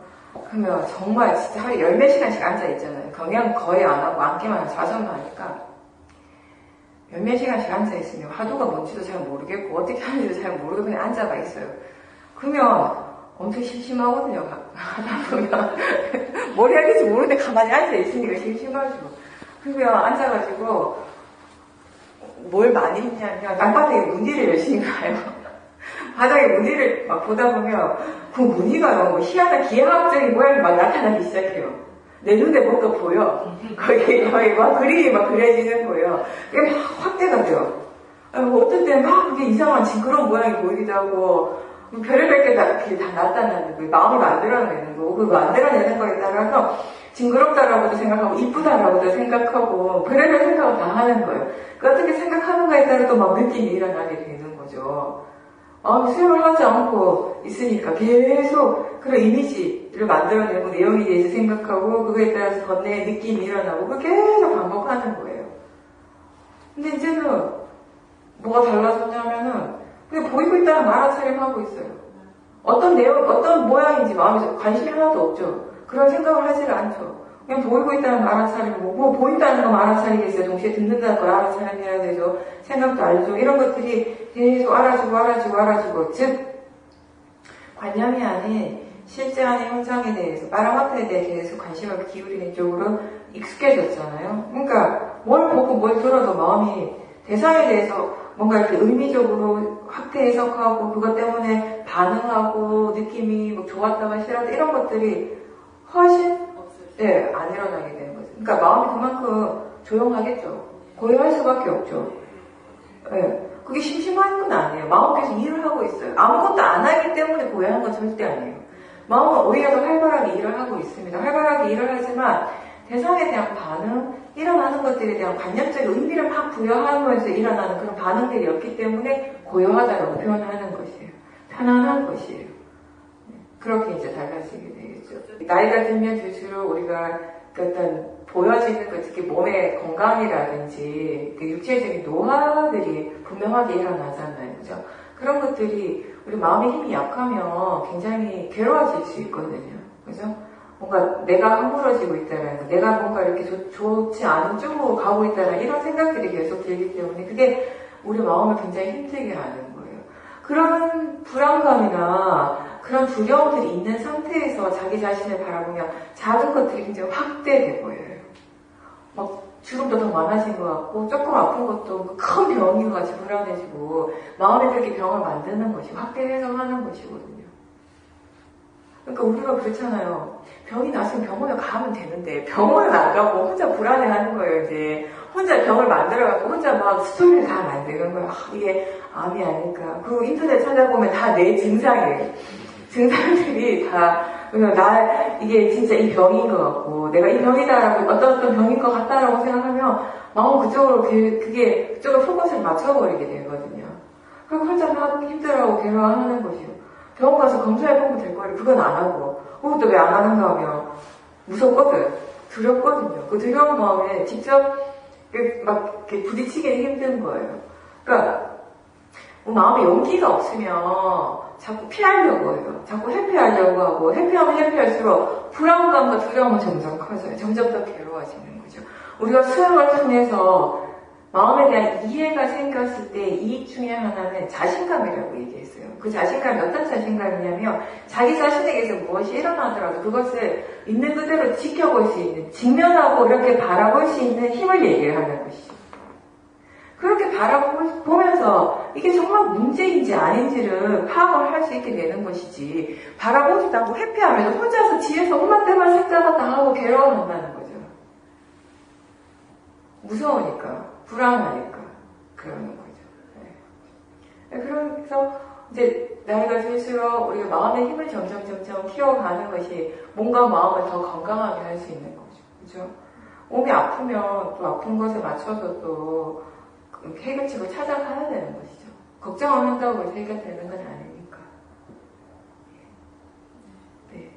그러면 정말 진짜 하루에 10몇 시간씩 앉아있잖아요. 경영 거의 안 하고 앉기만 해서 좌선만 하니까 10몇 시간씩 앉아있으면 화두가 뭔지도 잘 모르겠고 어떻게 하는지도 잘 모르고 그냥 앉아가 있어요. 그러면 엄청 심심하거든요. 하다 보면 뭘 해야 될지 모르는데 가만히 앉아있으니까 심심하죠. 그러면 앉아가지고 뭘 많이 했냐면 땅바닥에 무늬를 열심히 가요. 바닥에 무늬를 막 보다 보면 그 무늬가 뭐 희한한 기하학적인 모양이 막 나타나기 시작해요. 내 눈에 뭔가 보여. 거기 막 그림이 막 그려지는 거예요. 그게 막 확대가 돼요. 어떨 때는 막 그게 이상한 징그러운 모양이 보이기도 하고 별의별 게 다 나타나는 거예요. 마음이 만들어내는 거고 그 만들어내는 거에 따라서 징그럽다라고도 생각하고 이쁘다라고도 생각하고 별의별 생각을 다 하는 거예요. 그 어떻게 생각하는가에 따라 또 막 느낌이 일어나게 되는 거죠. 마음이 수용을 하지 않고 있으니까 계속 그런 이미지를 만들어내고 내용에 대해서 생각하고 그거에 따라서 번뇌의 느낌이 일어나고 그걸 계속 반복하는 거예요. 근데 이제는 뭐가 달라졌냐면은 그냥 보이고 있다는 알아차림하고 있어요. 어떤 내용, 어떤 모양인지 마음에 관심이 하나도 없죠. 그런 생각을 하지를 않죠. 그냥 보이고 있다는 걸 알아차리고 뭐 보인다는 건 알아차리겠어요. 동시에 듣는다는 걸 알아차려야 되죠. 생각도 알죠. 이런 것들이 계속 알아주고 즉 관념이 아닌 실제 안의 현상에 대해서 파라마타에 대해 계속 관심을 기울이는 쪽으로 익숙해졌잖아요. 그러니까 뭘 보고 뭘 들어도 마음이 대상에 대해서 뭔가 이렇게 의미적으로 확대 해석하고 그것 때문에 반응하고 느낌이 뭐 좋았다가 싫었다 이런 것들이 훨씬 안 일어나게 되는 거죠. 그러니까 마음이 그만큼 조용하겠죠. 고요할 수밖에 없죠. 그게 심심한 건 아니에요. 마음은 계속 일을 하고 있어요. 아무것도 안 하기 때문에 고요한 건 절대 아니에요. 마음은 오히려 더 활발하게 일을 하고 있습니다. 활발하게 일을 하지만 대상에 대한 반응, 일어나는 것들에 대한 관념적 의미를 막 부여하면서 일어나는 그런 반응들이 없기 때문에 고요하다고 표현하는 것이에요. 편안한 것이에요. 그렇게 이제 달라지게 되겠죠. 나이가 들면 들수록 우리가 어떤 보여지는 것, 특히 몸의 건강이라든지 그 육체적인 노화들이 분명하게 일어나잖아요. 그죠? 그런 것들이 우리 마음의 힘이 약하면 굉장히 괴로워질 수 있거든요. 그죠? 뭔가 내가 허물어지고 있다는 거, 내가 뭔가 이렇게 좋지 않은 쪽으로 가고 있다는 이런 생각들이 계속 들기 때문에 그게 우리 마음을 굉장히 힘들게 하는 거예요. 그런 불안감이나 그런 두려움들이 있는 상태에서 자기 자신을 바라보면 작은 것들이 굉장히 확대돼 보여요. 막 주름도 더 많아진 것 같고 조금 아픈 것도 큰 병인 것 같이 불안해지고 마음에 그렇게 병을 만드는 것이 확대 해석하는 것이거든요. 그러니까 우리가 그렇잖아요. 병이 났으면 병원에 가면 되는데 병원은 안 가고 혼자 불안해하는 거예요. 이제 혼자 병을 만들어갖고 혼자 막 스토리를 다 만드는 거예요. 이게 암이 아닐까. 그리고 인터넷 찾아보면 다 내 증상이에요. 증상들이 다 이게 진짜 이 병인 것 같고 내가 이 병이다라고 어떤 병인 것 같다라고 생각하면 마음 그쪽으로 그쪽으로 포커스를 맞춰버리게 되거든요. 그럼 혼자 막 힘들어하고 괴로워하는 것이요. 병원 가서 검사해보면 될 거를 그건 안 하고 그것도 왜 안 하는가 하면 무섭거든. 두렵거든요. 그 두려운 마음에 직접 막 이렇게 부딪히기는 힘든 거예요. 그러니까 마음에 용기가 없으면 자꾸 피하려고 해요. 자꾸 회피하려고 하고 회피하면 회피할수록 불안감과 두려움은 점점 커져요. 점점 더 괴로워지는 거죠. 우리가 수행을 통해서 마음에 대한 이해가 생겼을 때 이익 중에 하나는 자신감이라고 얘기했어요. 그 자신감이 어떤 자신감이냐면 자기 자신에게서 무엇이 일어나더라도 그것을 있는 그대로 지켜볼 수 있는, 직면하고 이렇게 바라볼 수 있는 힘을 얘기를 하는 것이죠. 그렇게 바라보면서 이게 정말 문제인지 아닌지를 파악을 할 수 있게 되는 것이지 바라보지도 않고 회피하면서 혼자서 뒤에서 오만 때만 생각을 다 하고 괴로워한다는 거죠. 무서우니까, 불안하니까 그러는 거죠. 네. 그래서 이제 나이가 들수록 우리가 마음의 힘을 점점 키워가는 것이 몸과 마음을 더 건강하게 할 수 있는 거죠. 그죠? 몸이 아프면 또 아픈 것에 맞춰서 또 해결책을 찾아가야 되는 것이죠. 걱정을 한다고 해서 해결되는 건 아니니까. 네.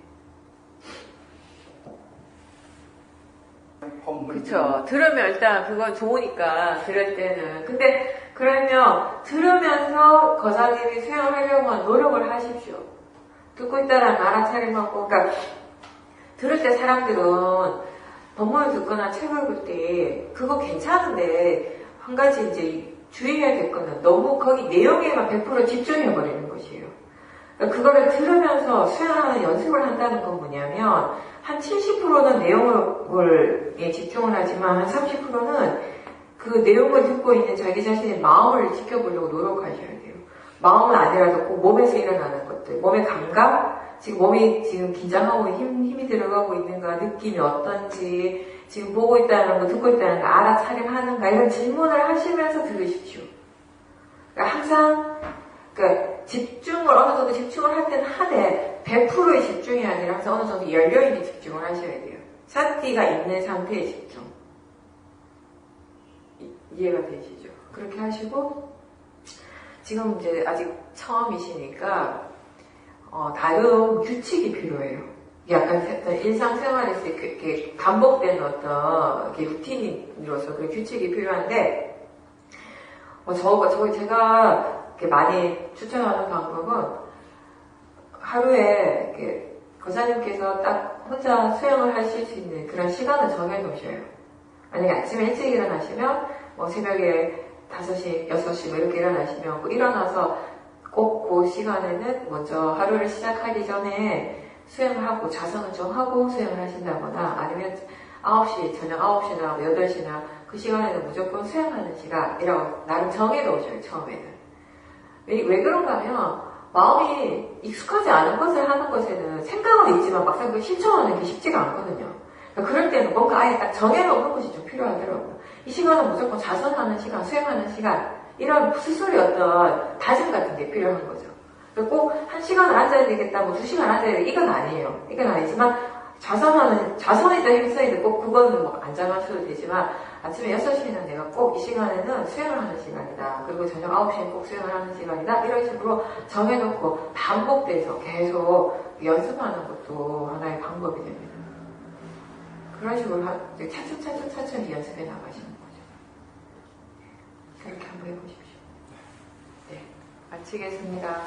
그쵸. 들으면 일단 그건 좋으니까, 들을 때는. 근데, 그러면, 들으면서 거사님이 수행하려고 하는 노력을 하십시오. 듣고 있다라는 알아차림하고, 그러니까, 들을 때 사람들은 법문을 듣거나 책을 볼 때, 그거 괜찮은데, 한 가지 이제 주의해야 될 거는 너무 거기 내용에만 100% 집중해버리는 것이에요. 그러니까 그거를 들으면서 수행하는 연습을 한다는 건 뭐냐면, 한 70%는 내용을 집중을 하지만 한 30%는 그 내용을 듣고 있는 자기 자신의 마음을 지켜보려고 노력하셔야 돼요. 마음은 아니라도 꼭 몸에서 일어나는 것들, 몸의 감각, 지금 몸이 지금 긴장하고 힘이 들어가고 있는가, 느낌이 어떤지, 지금 보고 있다는 거, 듣고 있다는 거, 알아차림하는가, 이런 질문을 하시면서 들으십시오. 그러니까 항상, 그러니까 집중을, 어느 정도 집중을 할 때는 하되, 100%의 집중이 아니라 항상 어느 정도 열려있는 집중을 하셔야 돼요. 샷띠가 있는 상태의 집중. 이해가 되시죠? 그렇게 하시고, 지금 이제 아직 처음이시니까, 다른 규칙이 필요해요. 약간 일상생활에서 이렇게 반복되는 어떤 루틴으로서 그런 규칙이 필요한데, 제가 이렇게 많이 추천하는 방법은 하루에 이렇게 거사님께서 딱 혼자 수행을 하실 수 있는 그런 시간을 정해 놓으셔요. 만약에 아침에 일찍 일어나시면 뭐 새벽에 5시, 6시 뭐 이렇게 일어나시면 일어나서 꼭 그 시간에는 먼저 하루를 시작하기 전에 수행을 하고 자성을 좀 하고 수행을 하신다거나 아니면 9시, 저녁 9시나 8시나 그 시간에는 무조건 수행하는 시간이라고 나름 정해 놓으셔요, 처음에는. 왜 그런가 하면 마음이 익숙하지 않은 것을 하는 것에는 생각은 있지만 막상 그 실천하는 게 쉽지가 않거든요. 그러니까 그럴 때는 뭔가 아예 딱 정해놓는 것이 좀 필요하더라고요. 이 시간은 무조건 자선하는 시간, 수행하는 시간, 이런 스스로의 어떤 다짐 같은 게 필요한 거죠. 꼭 1시간을 앉아야 되겠다, 뭐 2시간 앉아야 되겠다, 이건 아니에요. 이건 아니지만, 자선이든 행사이든 꼭 그거는 뭐 안 정하셔도 되지만, 아침에 6시에는 내가 꼭 이 시간에는 수행을 하는 시간이다. 그리고 저녁 9시에 꼭 수행을 하는 시간이다. 이런 식으로 정해놓고 반복돼서 계속 연습하는 것도 하나의 방법이 됩니다. 그런 식으로 차츰 연습해 나가시는 거죠. 그렇게 한번 해보십시오. 네, 마치겠습니다.